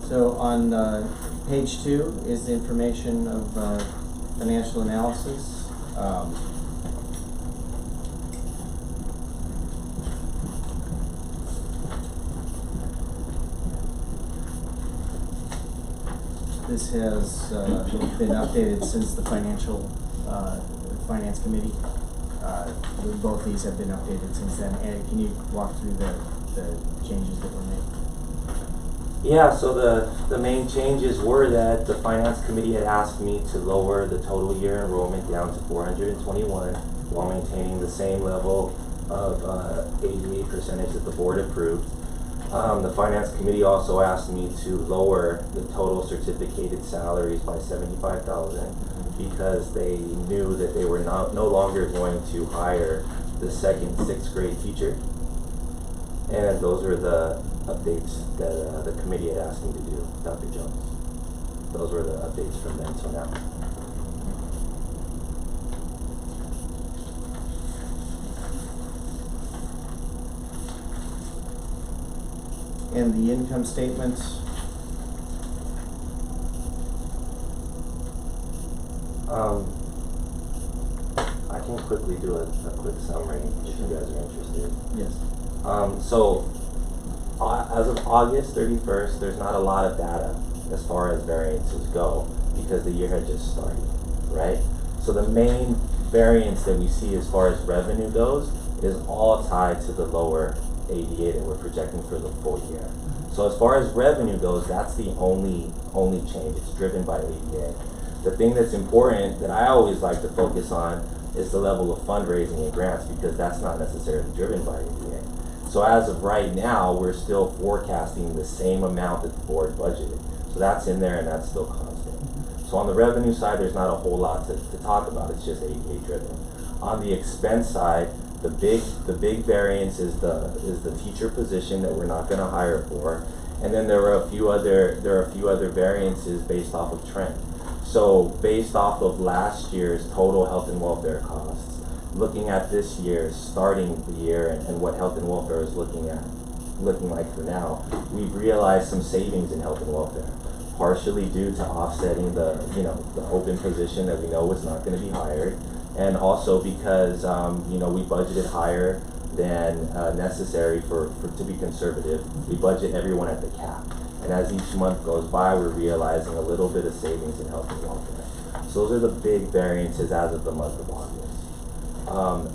So on page 2 is the information of financial analysis. This has been updated since the finance committee. Both these have been updated since then. Ed, can you walk through the changes that were made? Yeah, so the main changes were that the finance committee had asked me to lower the total year enrollment down to 421 while maintaining the same level of 88% that the board approved. The finance committee also asked me to lower the total certificated salaries by $75,000 because they knew that they were no longer going to hire the second 6th grade teacher. And those are the updates that the committee had asked me to do, Dr. Jones. Those were the updates from then till now. And the income statements, I can quickly do a quick summary if you guys are interested. yes. So as of August 31st, there's not a lot of data as far as variances go because the year had just started, right? So the main variance that we see as far as revenue goes is all tied to the lower ADA that we're projecting for the full year. So as far as revenue goes, that's the only change. It's driven by ADA. The thing that's important that I always like to focus on is the level of fundraising and grants because that's not necessarily driven by ADA. So as of right now, we're still forecasting the same amount that the board budgeted. So that's in there and that's still constant. So on the revenue side, there's not a whole lot to talk about. It's just ADA driven. On the expense side, the big variance is the teacher position that we're not going to hire for, and then there are a few other variances based off of trend. So based off of last year's total health and welfare costs, looking at this year's starting the year and what health and welfare is looking like for now, we've realized some savings in health and welfare, partially due to offsetting the open position that we know was not going to be hired, and also because we budgeted higher than necessary to be conservative. We budget everyone at the cap, and as each month goes by, we're realizing a little bit of savings in health and welfare. So those are the big variances as of the month of August.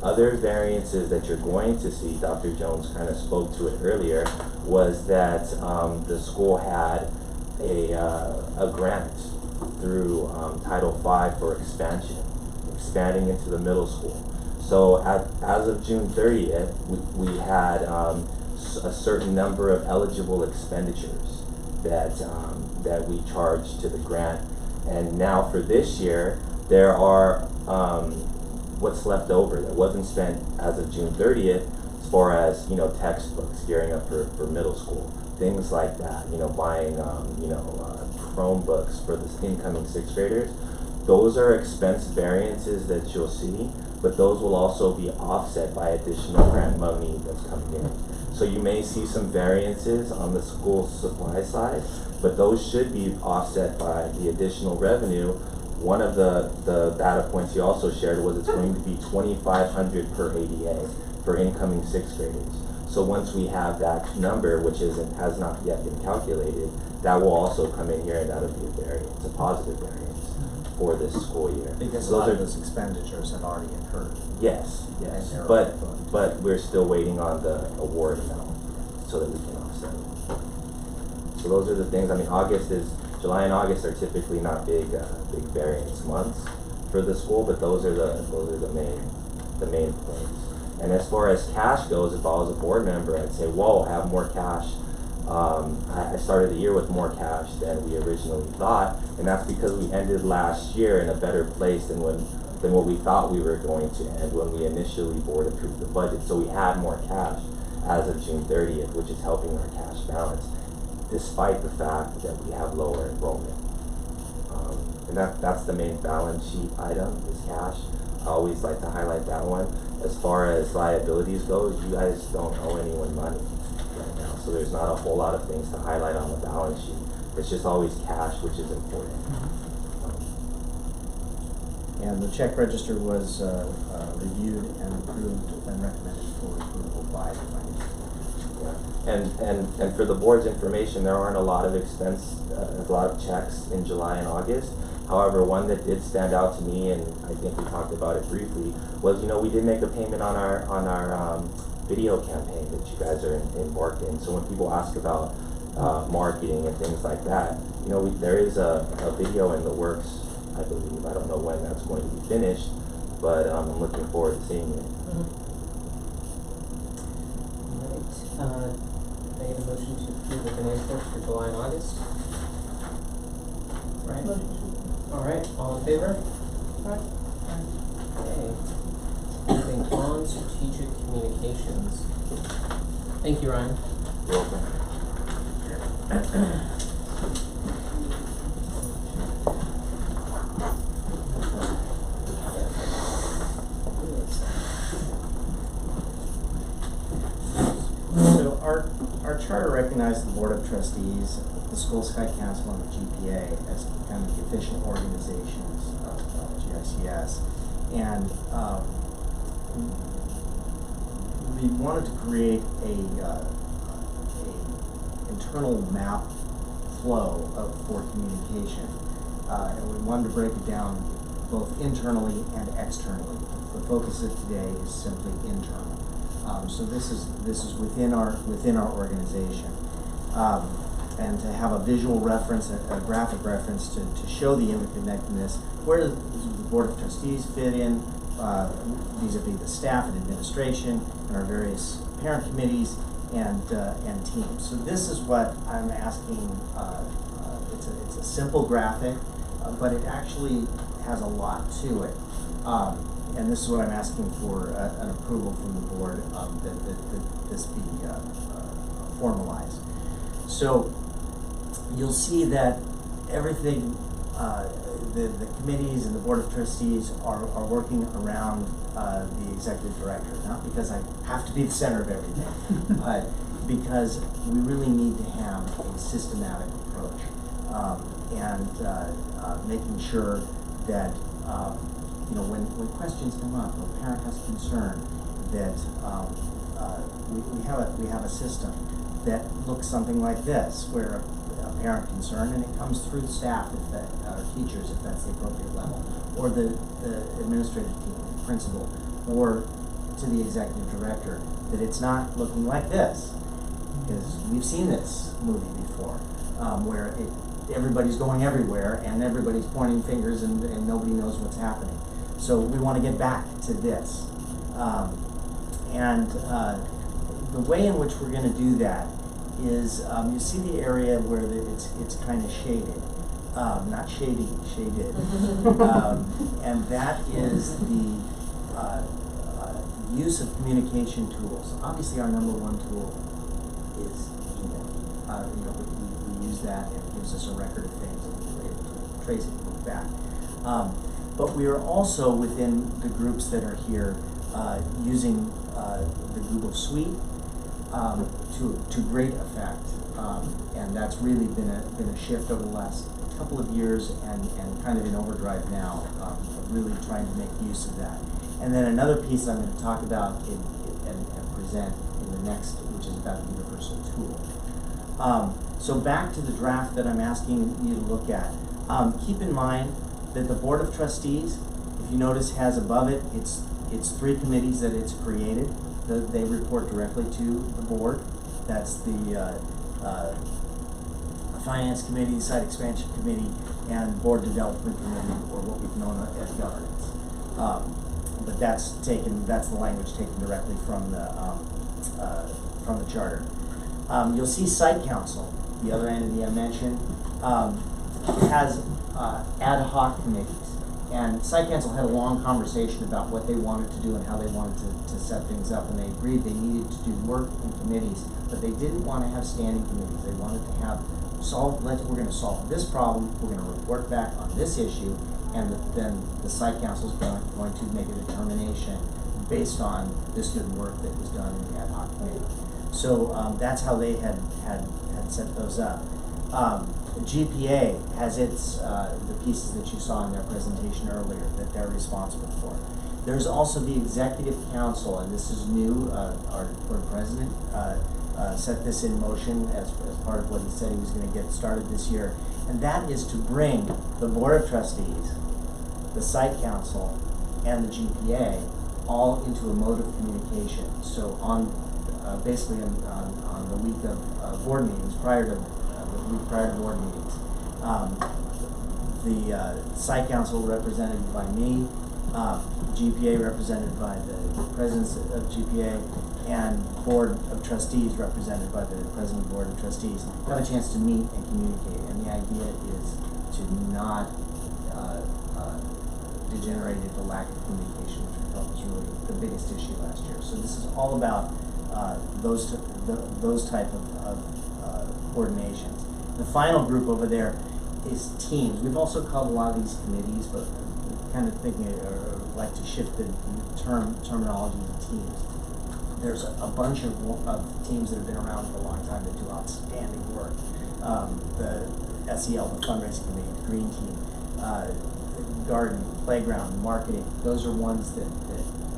Other variances that you're going to see, Dr. Jones kind of spoke to it earlier, was that the school had a grant through Title V for expanding into the middle school. So as of June 30th, we had a certain number of eligible expenditures that we charged to the grant. And now for this year, there are what's left over that wasn't spent as of June 30th, as far as, textbooks, gearing up for middle school, things like that, buying, Chromebooks for the incoming 6th graders. Those are expense variances that you'll see, but those will also be offset by additional grant money that's coming in. So you may see some variances on the school supply side, but those should be offset by the additional revenue. One of the data points you also shared was it's going to be $2,500 per ADA for incoming 6th graders. So once we have that number, which has not yet been calculated, that will also come in here, and that'll be a variance, a positive variance for this school year. Because So a lot of those expenditures have already occurred. Yes, yes, but we're still waiting on the award amount so that we can offset it. So those are the things. I mean, July and August are typically not big variance months for the school, but those are the main points. And as far as cash goes, if I was a board member, I'd say, whoa, I have more cash. I started the year with more cash than we originally thought, and that's because we ended last year in a better place than what we thought we were going to end when we initially board approved the budget. So we had more cash as of June 30th, which is helping our cash balance, despite the fact that we have lower enrollment. And that's the main balance sheet item, is cash. I always like to highlight that one. As far as liabilities goes, you guys don't owe anyone money right now, so there's not a whole lot of things to highlight on the balance sheet. It's just always cash, which is important. And the check register was reviewed and approved and recommended for approval by the finance. Yeah. And for the board's information, there aren't a lot of checks in July and August. However, one that did stand out to me, and I think we talked about it briefly, was we did make a payment on our video campaign that you guys are embarked in. So when people ask about marketing and things like that, there is a video in the works, I believe. I don't know when that's going to be finished, but I'm looking forward to seeing it. Alright, can I get a motion to approve the financials for July and August? Right? Alright, all in favor? Okay. Moving on, strategic communications. Thank you, Ryan. You're welcome. So our charter recognized the Board of Trustees, the School Sky Council, and the GPA as kind of the official organizations of GICS. And we wanted to create a internal map flow for communication. And we wanted to break it down both internally and externally. The focus of today is simply internal. So this is within our organization, and to have a visual reference, a graphic reference to show the interconnectedness. Where does the Board of Trustees fit in vis-a-vis the staff and administration and our various parent committees and teams. So this is what I'm asking. It's a simple graphic, but it actually has a lot to it. And this is what I'm asking for an approval from the board that this be formalized. So you'll see that everything, the committees and the Board of Trustees are working around the executive director, not because I have to be the center of everything, but because we really need to have a systematic approach, and making sure that when questions come up, when a parent has a concern, that we have a system that looks something like this, where a parent concern, and it comes through the staff, if that, or teachers, if that's the appropriate level, or the administrative team, principal, or to the executive director, that it's not looking like this. Because we've seen this movie before, where everybody's going everywhere and everybody's pointing fingers and nobody knows what's happening. So we want to get back to this. The way in which we're going to do that is, you see the area where it's kind of shaded, not shady, shaded, and that is the use of communication tools. Obviously, our number one tool is email. We use that, and it gives us a record of things, and we're able to trace it and look back. But we are also, within the groups that are here, using the Google Suite to great effect, and that's really been a shift over the last couple of years, and kind of in overdrive now, of really trying to make use of that. And then another piece I'm going to talk about and present in the next, which is about a universal tool. So back to the draft that I'm asking you to look at. Keep in mind that the Board of Trustees, if you notice, has above it, it's 3 committees that it's created. They report directly to the board. That's the Finance Committee, Site Expansion Committee, and Board Development Committee, or what we've known as governance. But that's the language taken directly from the charter. You'll see Site Council, the other entity I mentioned, has ad hoc committees. And Site Council had a long conversation about what they wanted to do and how they wanted to set things up, and they agreed they needed to do work in committees, but they didn't want to have standing committees. They wanted to have we're going to solve this problem, we're going to report back on this issue, and then the Site Council is going to make a determination based on this good work that was done in the ad hoc committee. So that's how they had set those up. GPA has the pieces that you saw in their presentation earlier that they're responsible for. There's also the Executive Council, and this is new. Our board president set this in motion as part of what he said he was going to get started this year, and that is to bring the Board of Trustees, the Site Council, and the GPA all into a mode of communication. So basically on the week of board meetings, prior to board meetings, the Site Council represented by me, GPA represented by the presidents of GPA, and Board of Trustees represented by the President of the Board of Trustees have a chance to meet and communicate. And the idea is to not degenerate into lack of communication, which we felt was really the biggest issue last year. So this is all about those type of coordinations. The final group over there is teams. We've also called a lot of these committees, but kind of thinking or like to shift the terminology to teams. There's a bunch of teams that have been around for a long time that do outstanding work. The SEL, the fundraising committee, the green team, garden, playground, marketing. Those are ones that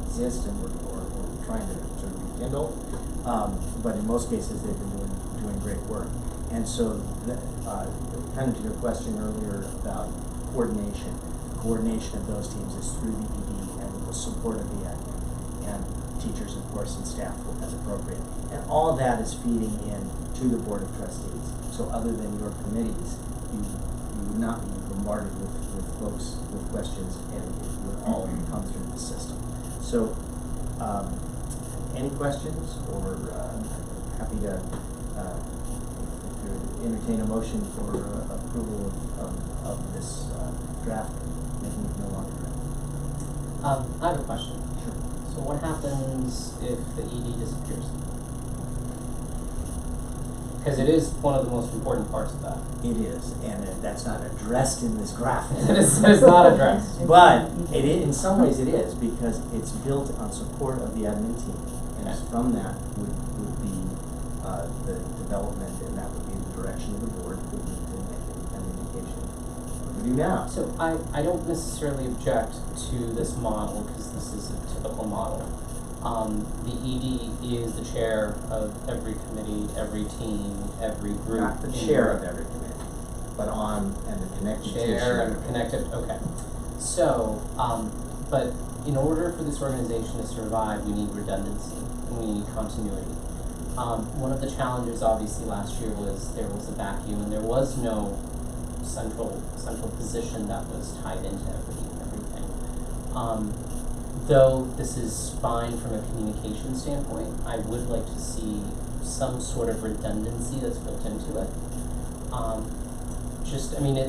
exist and we're trying to rekindle. But in most cases, they've been doing great work. And so, kind of to your question earlier about coordination, the coordination of those teams is through the ED and with the support of the admin and teachers, of course, and staff as appropriate. And all of that is feeding in to the Board of Trustees. So other than your committees, you would not be bombarded with folks with questions, and it would all come through the system. So, any questions, or happy to entertain a motion for approval of this draft, making it no longer draft. I have a question. Sure. So what happens if the ED disappears? Because it is one of the most important parts of that. It is, and that's not addressed in this graphic. It is not addressed. But it is, in some ways it is, because it's built on support of the admin team. And from that would be the development, and that would be the direction of the board that we can make an indication what we do now. So I don't necessarily object to this model, because this is a typical model. The ED is the chair of every committee, every team, every group. Not the chair of every committee, but on, and the connected to Chair and connected, okay. So, but in order for this organization to survive, we need redundancy and we need continuity. One of the challenges obviously last year was there was a vacuum and there was no central position that was tied into everything. Though this is fine from a communication standpoint, I would like to see some sort of redundancy that's built into it.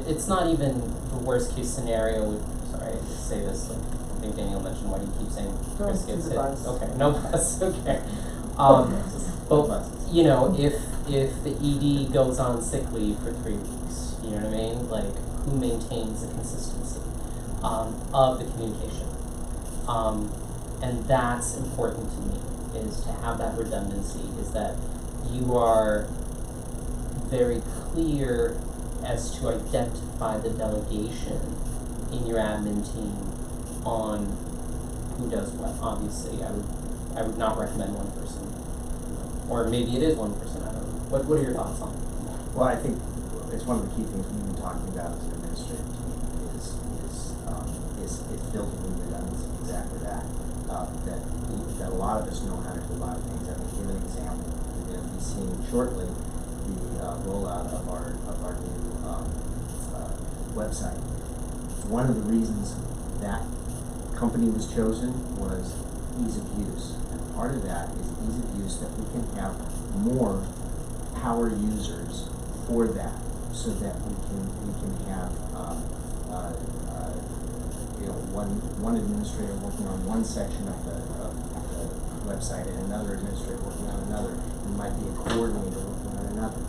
It's not even the worst case scenario. Sorry, I just say this. Like, I think Daniel mentioned, why do you keep saying Chris gets hit? Okay, no bus. Okay. But you know, if the ED goes on sick leave for 3 weeks, you know what I mean? Like, who maintains the consistency of the communication? And that's important to me, is to have that redundancy, is that you are very clear as to identify the delegation in your admin team on who does what. Obviously, I would not recommend one person, or maybe it is one person. I don't know. What are your thoughts on it? Well, I think it's one of the key things we've been talking about as an administrative team is building in redundancy. Exactly that. That a lot of us know how to do a lot of things. I mean, give an example. We're going to be seeing shortly the rollout of our new website. One of the reasons that company was chosen was ease of use, and part of that is ease of use, that we can have more power users for that, so that we can have one administrator working on one section of the website and another administrator working on another. There might be a coordinator working on another.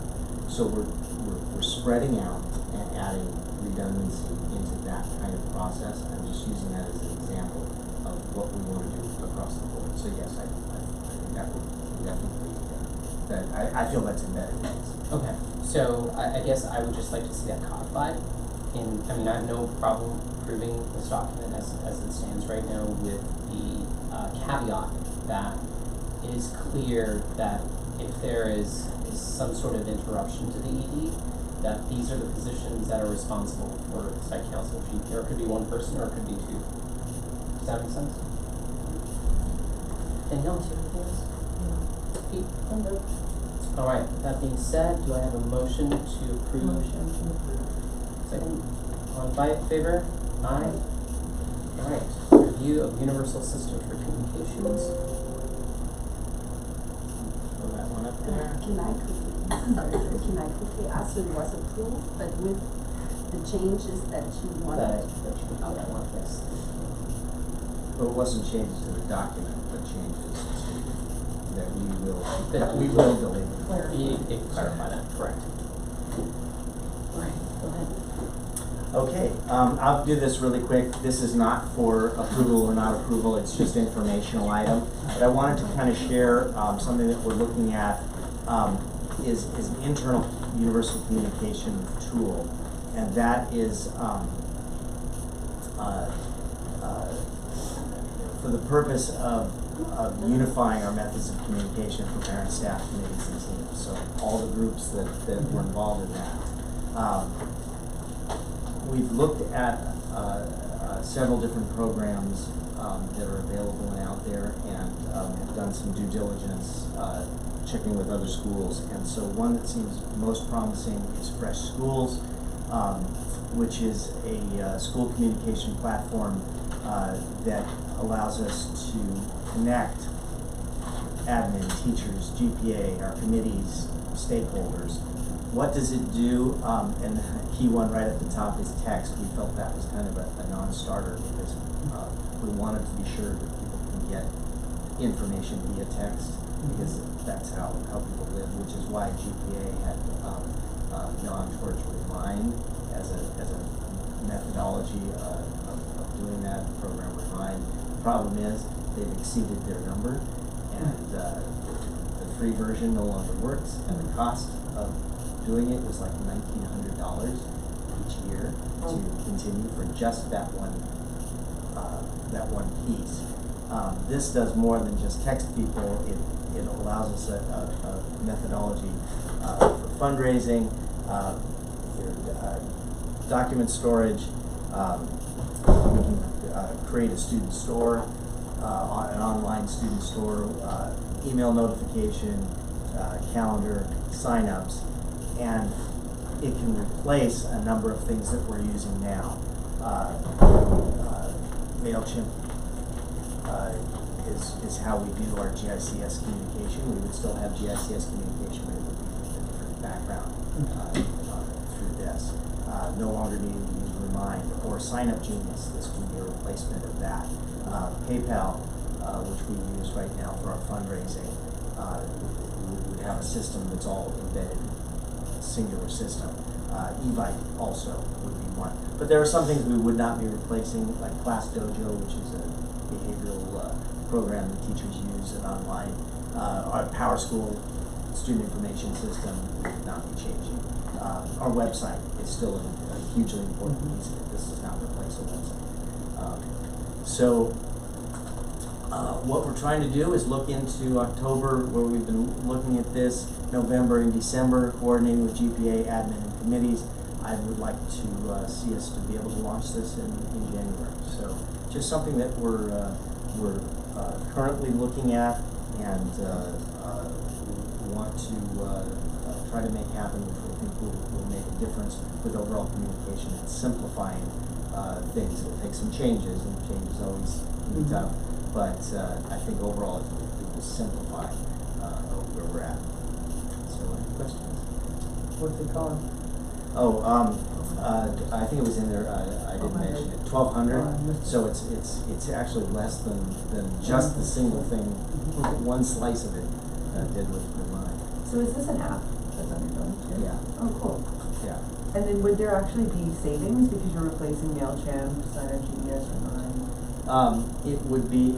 So we're spreading out and adding redundancy into that kind of process. I'm just using that as an example of what we want to do across the board. So yes, I think that would definitely I feel that's embedded in this. Okay, so I guess I would just like to see that codified. I have no problem approving this document as it stands right now, with the caveat that it is clear that if there is some sort of interruption to the ED, that these are the positions that are responsible for site council GP, or it could be one person or it could be two. Does that make sense? Danielle, do you have anything else? Pete? All right, with that being said, do I have a motion to approve? Motion to approve. Second. All in favor? Aye. All right, review of universal system for communications. Throw that one up there. Can I quickly ask, it was approved, but with the changes that you wanted? Yes. But it wasn't changes to the document, but changes that we will deliver. You can clarify that, correct. All right, go ahead. Okay, I'll do this really quick. This is not for approval or not approval, it's just informational item. But I wanted to kind of share something that we're looking at is an internal universal communication tool. And that is for the purpose of unifying our methods of communication for parents, staff, committees, and teams. So all the groups that were involved in that. We've looked at several different programs that are available and out there, and have done some due diligence, checking with other schools. And so one that seems most promising is Fresh Schools, which is a school communication platform that allows us to connect admin, teachers, GPA, our committees, stakeholders. What does it do? And the key one right at the top is text. We felt that was kind of a non-starter, because we wanted to be sure that people can get information via text, because that's how people live, which is why GPA had gone towards Remind as a methodology of doing that, program Remind. The problem is they've exceeded their number, and the free version no longer works, and the cost of doing it was like $1,900 each year to continue for just that one piece. This does more than just text people. It allows us a methodology for fundraising, document storage. We can create a student store, an online student store, email notification, calendar, signups, and it can replace a number of things that we're using now. MailChimp is how we do our GICS communication. We would still have GICS communication, but it would be with a different background through this. No longer needing to use Remind or SignUp Genius. This can be a replacement of that. PayPal, which we use right now for our fundraising, we would have a system that's all embedded, singular system. Evite also would be one. But there are some things we would not be replacing, like Class Dojo, which is a behavioral program that teachers use and online. Our PowerSchool student information system would not be changing. Our website is still a hugely important piece of it. This does not replace a website. What we're trying to do is look into October, where we've been looking at this, November and December, coordinating with GPA, admin, and committees. I would like to see us to be able to launch this in January. So just something that we're currently looking at and want to try to make happen, which we think will make a difference with overall communication and simplifying things. It will take some changes, and changes always can be tough. But I think overall it will simplify where we're at. So, any questions? What's it called? Oh, I think it was in there. I didn't mention it. 1,200. So it's actually less than just the single thing. One slice of it did with Remind. So is this an app that's under too? Yeah. Oh, cool. Yeah. And then would there actually be savings because you're replacing MailChimp, SignUp Genius, Remind? It would be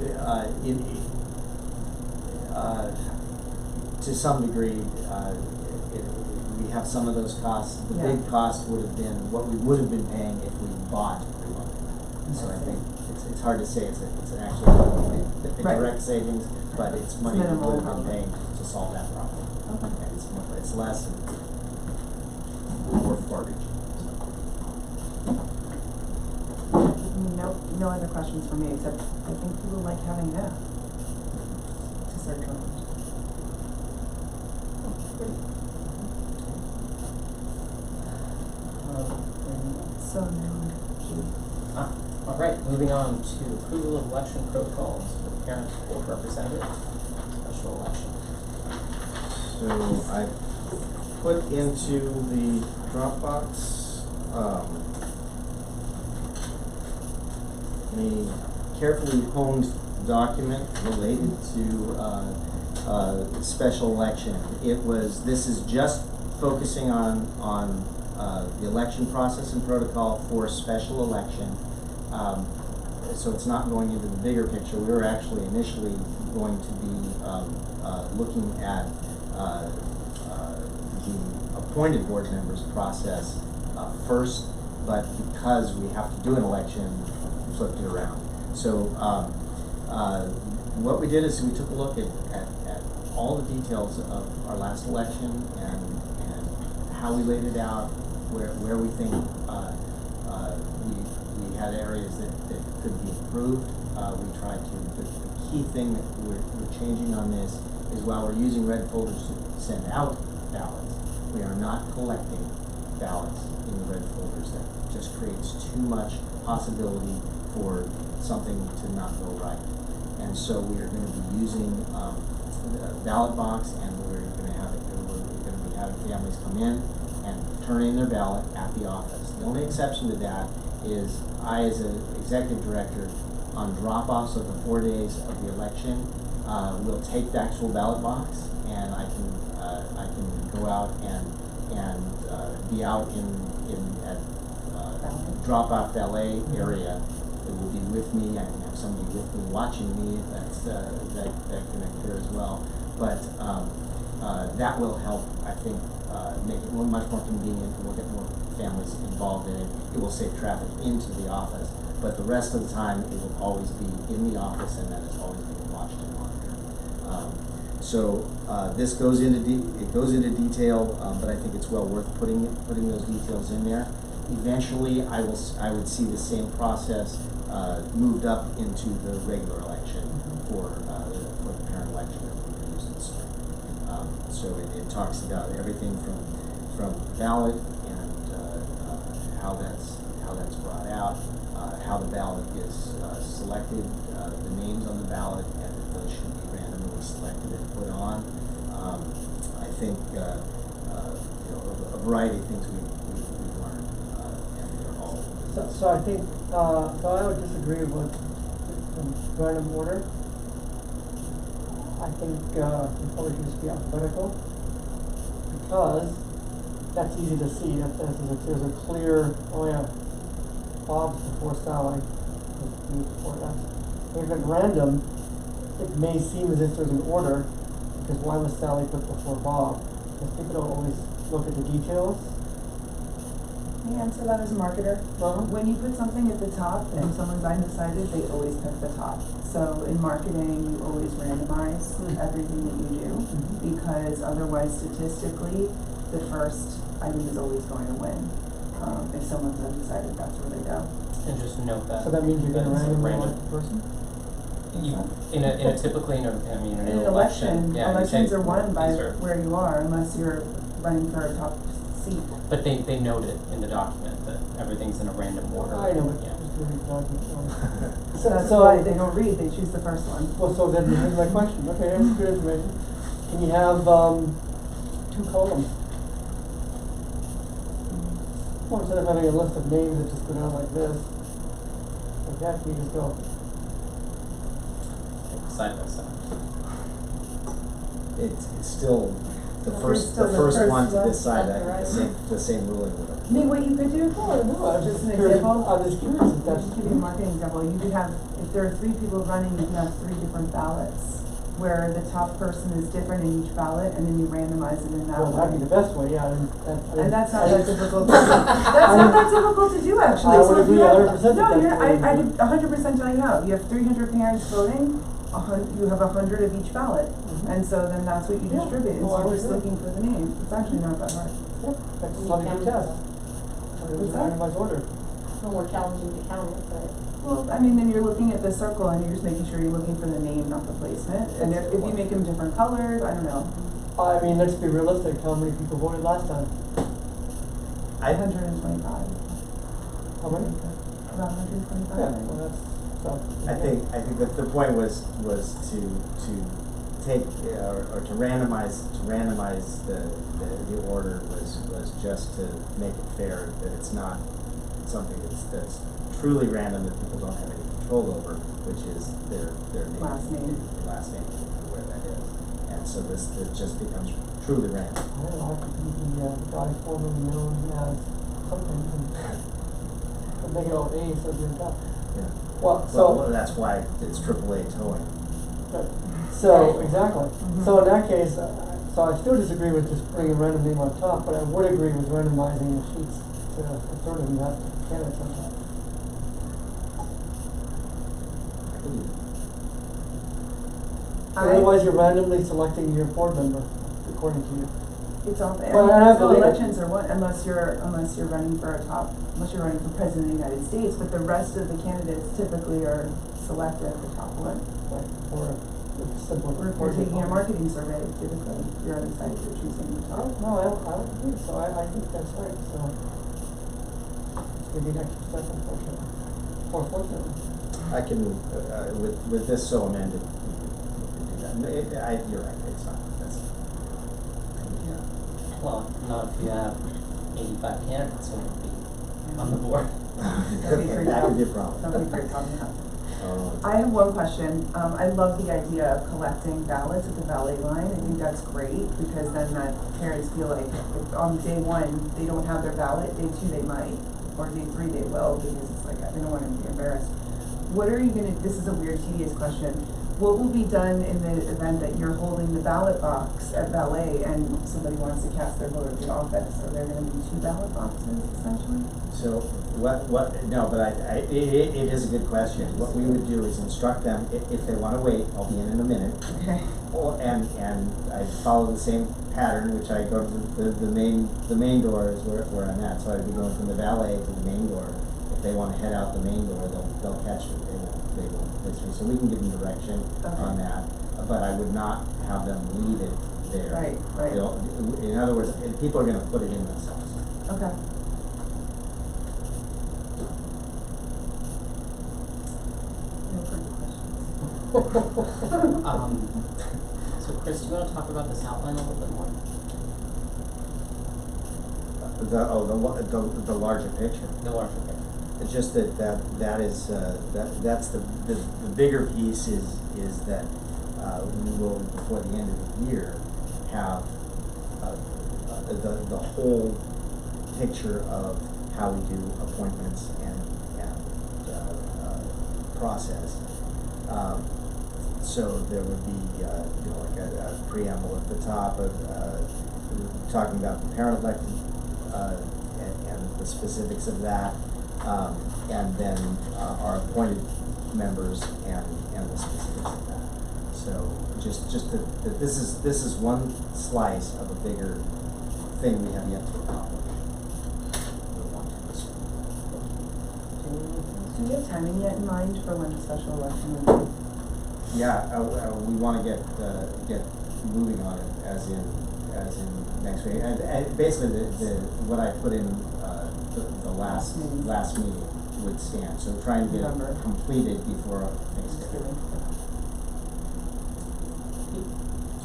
to some degree. We have some of those costs. The big cost would have been what we would have been paying if we bought Remind. So I think it's hard to say it's an actual direct savings, but it's money we would have been paying to solve that problem. Okay. And it's less and more forage. No other questions for me, except I think people like having that to search on. So now, All right, moving on to approval of election protocols for the parent board representative, special election. So I put into the Dropbox a carefully honed document related to special election. This is just focusing on the election process and protocol for special election. So it's not going into the bigger picture. We were actually initially going to be looking at the appointed board members process first, but because we have to do an election, flipped it around. So what we did is we took a look at all the details of our last election and how we laid it out, where we think we had areas that could be improved. We tried to, the key thing that we're changing on this is while we're using red folders to send out ballots, we are not collecting ballots in the red folders. That just creates too much possibility for something to not go right. And so we are going to be using the ballot box, and we're going to be having families come in and turn in their ballot at the office. The only exception to that is I, as an executive director, on drop-offs of the 4 days of the election, will take the actual ballot box, and I can go out and be out at drop-off valet area. It will be with me. I can have somebody with me watching me. That can occur as well. But that will help, I think, make it much more convenient, and we'll get more families involved in it. It will save traffic into the office. but the rest of the time, it will always be in the office, and then it's always being watched and monitored. So this goes into detail, but I think it's well worth putting those details in there. Eventually, I would see the same process moved up into the regular election for the parent election that we introduced this spring. So it talks about everything from ballot and how that's brought out, how the ballot is selected, the names on the ballot, and that those should be randomly selected and put on. I think a variety of things we've learned, and they're all. So I think, so I would disagree with random order. I think we probably should just be alphabetical, because that's easy to see. There's a clear, oh yeah, Bob's before Sally, before that. If it's random, it may seem as if there's an order, because why was Sally put before Bob? Because people don't always look at the details. May I answer that as a marketer? When you put something at the top and someone's undecided, they always pick the top. So in marketing, you always randomize everything that you do, because otherwise statistically, the first item is always going to win. If someone's undecided, that's where they go. And just note that. So that means you're gonna it's a randomly elect the person? In a typically in In an election, yeah, elections are won by these are- where you are, unless you're running for a top seat. But they note it in the document that everything's in a random order. I know, but Yeah. just to read the document. So that's why they don't read, they choose the first one. Well, so then here's my question. Okay, that's good information. Can you have 2 columns? Well, instead of having a list of names that just go down like this, like that, you just go. Side by side. It's still the Well, first it's still the first first one to left, decide left, that right. the same ruling would I mean, what you could do, No, I was just an curious. example. I was curious if that's. Just give you a marketing example, you could have, if there are 3 people running, you can have 3 different ballots, where the top person is different in each ballot, and then you randomize it in that Well, that'd be way. the best way, yeah. And that's not that difficult to do. That's not that difficult to do, actually. I So would if you agree have- 100% that No, that's you're, the way to I do could 100% tell you how. You have 300 parents voting, you have 100 of each ballot. And so then that's what you Yeah. distribute, Oh, I so you're would just agree. looking for the name. It's actually not that hard. Yeah, that's something to test. It's a randomized order. It's more challenging to count it, but. Well, I mean, then you're looking at the circle and you're just making sure you're looking for the name, not the placement. And if you make them different colors, I don't know, I mean, let's be realistic. How many people voted last time? 125, How many? about 125. Yeah, well, that's, so. I think that the point was to take or to randomize the order was just to make it fair, that it's not something that's truly random, that people don't have any control over, which is their name. Last name. Their last name, and where that is. And so this just becomes truly random. I don't know, I could be the guy formerly known as something, and make it all A, so it's in top. Yeah. Well, Well, that's why it's AAA towing. so, exactly. Mhm. So in that case, so I still disagree with just putting a random name on top, but I would agree with randomizing the sheets to sort of have candidates on top. Otherwise, you're randomly selecting your board member, according to you. It's all there. Well, I have So to leave it. elections are one, unless you're running for unless you're running for president of the United States, but the rest of the candidates typically are selected at the top one. Like, or it's simple. Or if you're taking a marketing survey, typically, you're undecided, you're choosing the top. No, I don't agree, so I think that's right, so. It's gonna be an extra step, unfortunately, or fortunately. I can, with this so amended, we can do that. You're right, it's not, that's, yeah. Well, not if you have 85 candidates who would be on the board. That'd be pretty That tough. could be a problem. That'd be pretty tough. Oh, I have one question. I love the idea of collecting ballots at the valet line. I think that's great, because then that parents feel like if on day 1, they don't have their ballot, day 2 they might, or day 3 they will, because it's like, they don't want to be embarrassed. What are you gonna, this is a weird, tedious question, what will be done in the event that you're holding the ballot box at ballet and somebody wants to cast their vote at the office? Are there gonna be 2 ballot boxes essentially? So no, but it is a good question. What we would do is instruct them, if they wanna wait, I'll be in a minute. Okay. Well, and I follow the same pattern, which I go to the main door is where I'm at. So I'd be going from the valet to the main door. If they wanna head out the main door, they'll catch me, they will place me. So we can give them direction on that, but I would not have them leave it there. Right, right. In other words, people are gonna put it in themselves. Okay. No further questions. So Chris, do you want to talk about this outline a little bit more? The larger picture. The larger picture. It's just that's the bigger piece is that we will, before the end of the year, have the whole picture of how we do appointments and process. So there would be like a preamble at the top of talking about the parent elected and the specifics of that. And then our appointed members and the specifics of that. So just that this is one slice of a bigger thing we have yet to accomplish. Do you have timing yet in mind for when the special election will be? Yeah, we want to get moving on it as in next week. And basically what I put in the last meeting would stand. So trying to get it completed before Thanksgiving.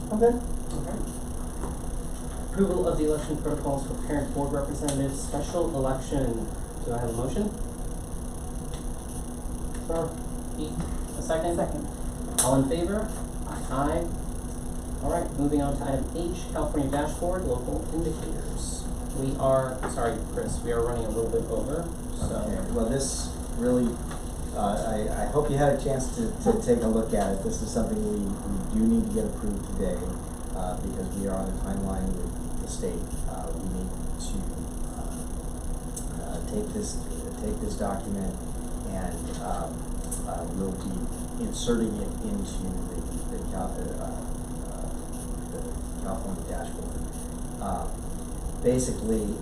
Okay. Okay. Approval of the election protocols for parent board representatives, special election. Do I have a motion? Sure. Pete, a second? Second. All in favor? Aye. All right, moving on to item H, California dashboard, local indicators. We are, sorry, Chris, we are running a little bit over, so. Okay, well, this really, I hope you had a chance to take a look at it. This is something we do need to get approved today, because we are on a timeline with the state. We need to take this document and we'll be inserting it into the California dashboard. Basically,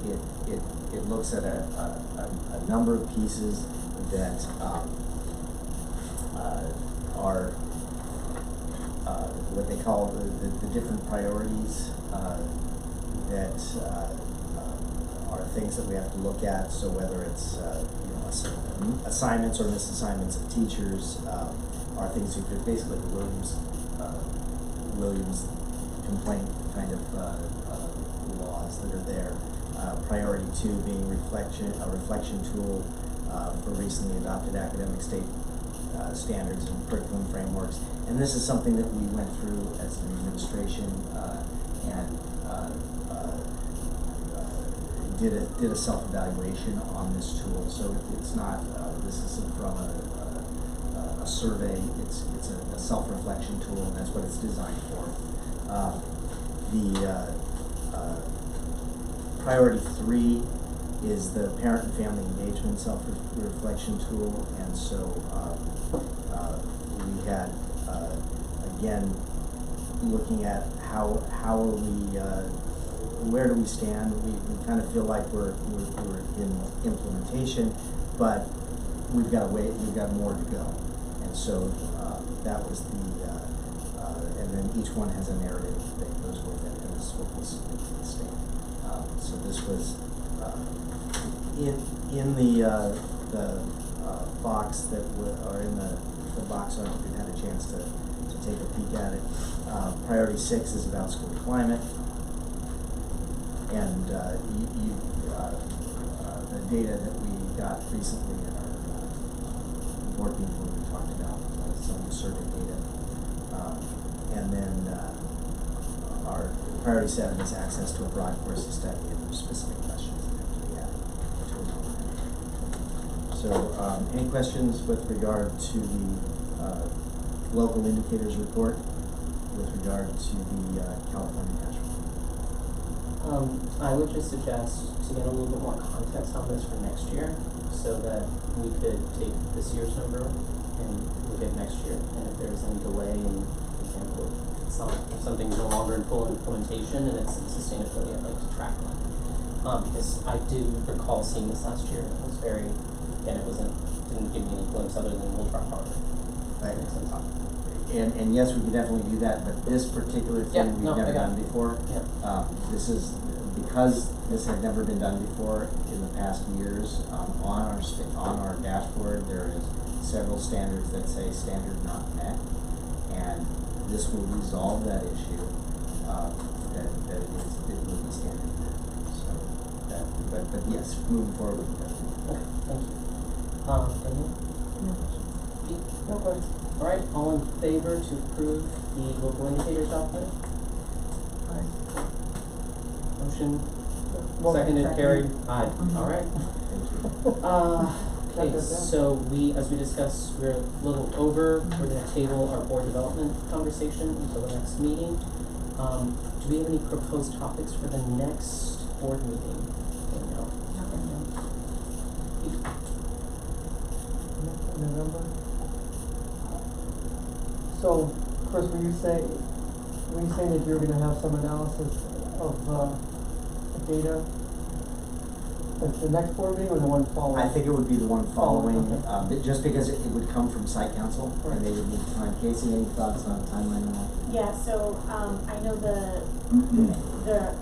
it looks at a number of pieces that are what they call the different priorities that are things that we have to look at. So whether it's assignments or misassignments of teachers, are things that could basically the Williams complaint kind of laws that are there. Priority 2 being a reflection tool for recently adopted academic state standards and curriculum frameworks. And this is something that we went through as an administration and did a self-evaluation on this tool. So it's not, this isn't from a survey, it's a self-reflection tool, and that's what it's designed for. Priority 3 is the parent and family engagement self-reflection tool, and so we had again looking at how are we where do we stand? We kind of feel like we're in implementation, but we've got to wait. We've got more to go, and so that was and then each one has a narrative that goes with it, and this is what we'll submit to the state. So this was in the box that or in the box. I don't know if you've had a chance to take a peek at it. Priority 6 is about school climate, and the data that we got recently in our board meeting when we talked about some of the survey data. And then our priority 7 is access to a broad course of study and specific questions that have to be added to it. So any questions with regard to the local indicators report with regard to the California dashboard. I would just suggest to get a little bit more context on this for next year, so that we could take this year's number and look at next year, and if there's any delay in, for example, if something's no longer in full implementation and it's in sustainability, I'd like to track that. Because I do recall seeing this last year, it was very, again, didn't give me any glimpse other than we'll try harder. Right. Makes sense. And yes, we can definitely do that, but this particular thing Yeah, we've no, I never got done it. before. Yeah. This is, because this had never been done before in the past years, on our dashboard, there is several standards that say standard not met. And this will resolve that issue, that it will be standard met. So that, but yes, moving forward, definitely. Okay, thank you. Daniel? Pete? No question. All right, all in favor to approve the local indicators document? Motion seconded, carried, aye, all right. Thank you. Okay, so as we discussed, we're a little over, we're gonna table our board development conversation until the next meeting. Do we have any proposed topics for the next board meeting? Danielle? November. So, Chris, were you saying that you're gonna have some analysis of, the data at the next board meeting or the one following? I think it would be the one following, okay. but just because it would come from site council, and they would need time. Casey, any thoughts on timeline on that? Yeah, so, I know the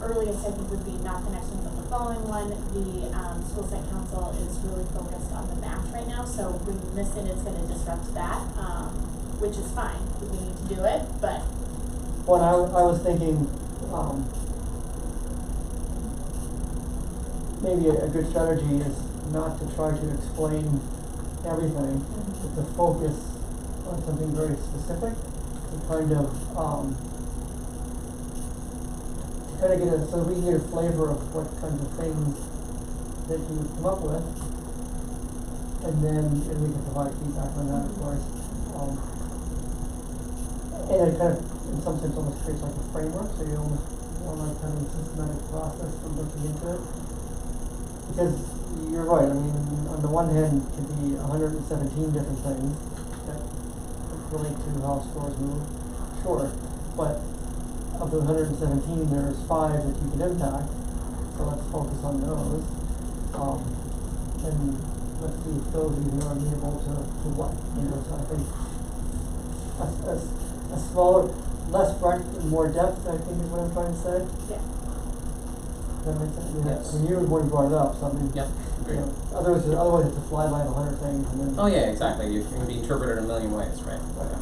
earliest I think would be not the next one, but the following one. The, school site council is really focused on the match right now, so when you miss it, it's gonna disrupt that, which is fine, we need to do it, but. Well, I was thinking, maybe a good strategy is not to try to explain everything, but to focus on something very specific, to kind of get so we can get a flavor of what kinds of things that you would come up with, and we can provide feedback on that, of course. And it kind of, in some sense, almost creates like a framework, so you almost want like kind of a systematic process for looking into it. Because you're right, I mean, on the one hand, it could be 117 different things that relate to how scores move, sure, but of the 117, there's 5 that you can impact, so let's focus on those. And let's see if those even are amenable to what, so I think a smaller, less breadth and more depth, I think is what I'm trying to say. Yeah. Does that make sense? Yes. I mean, you were the one who brought it up, so I mean, Yep, agreed. Otherwise it's a flyby of 100 things and then. Oh yeah, exactly, you can be interpreted a million ways, right? Okay.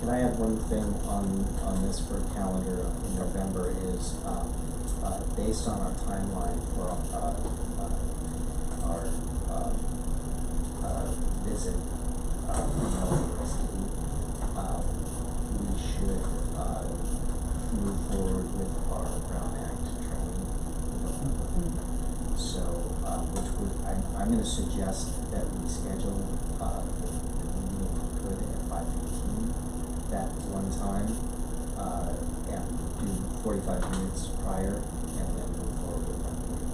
Can I add one thing on this for calendar in November is, based on our timeline for, our, visit, we should, move forward with our Brown Act training in November. So, which would, I'm gonna suggest that we schedule, the meeting if we could at 5:15 that one time, and do 45 minutes prior, and then move forward with that meeting.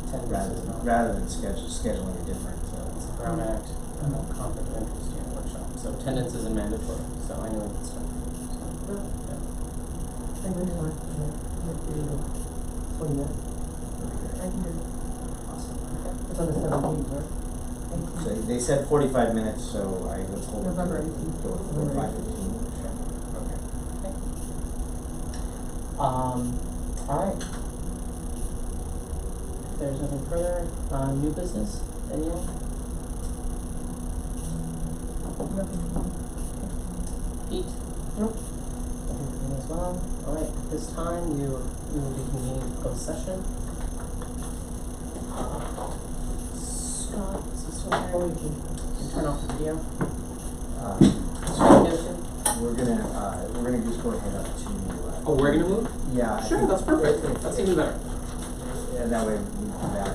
Rather than scheduling a different, It's a Brown Act, conflict of interest workshop, so attendance isn't mandatory, so I know it's stuff. So, yeah. I can do it. Might be able to swing that. I can do it. awesome. It's on the 17th, right? So they said 45 minutes, so let's hold it. November 18th. Go for November 5:15. Okay. Alright. If there's nothing further, new business, Danielle? Pete? Nope. Nothing as well. Alright, at this time, we will be convening closed session. Scott, is this one there? You can turn off the video. We're gonna just go ahead up to. Oh, we're gonna move? Yeah. I Sure, think- that's perfect. That's even better. And that way we can come back.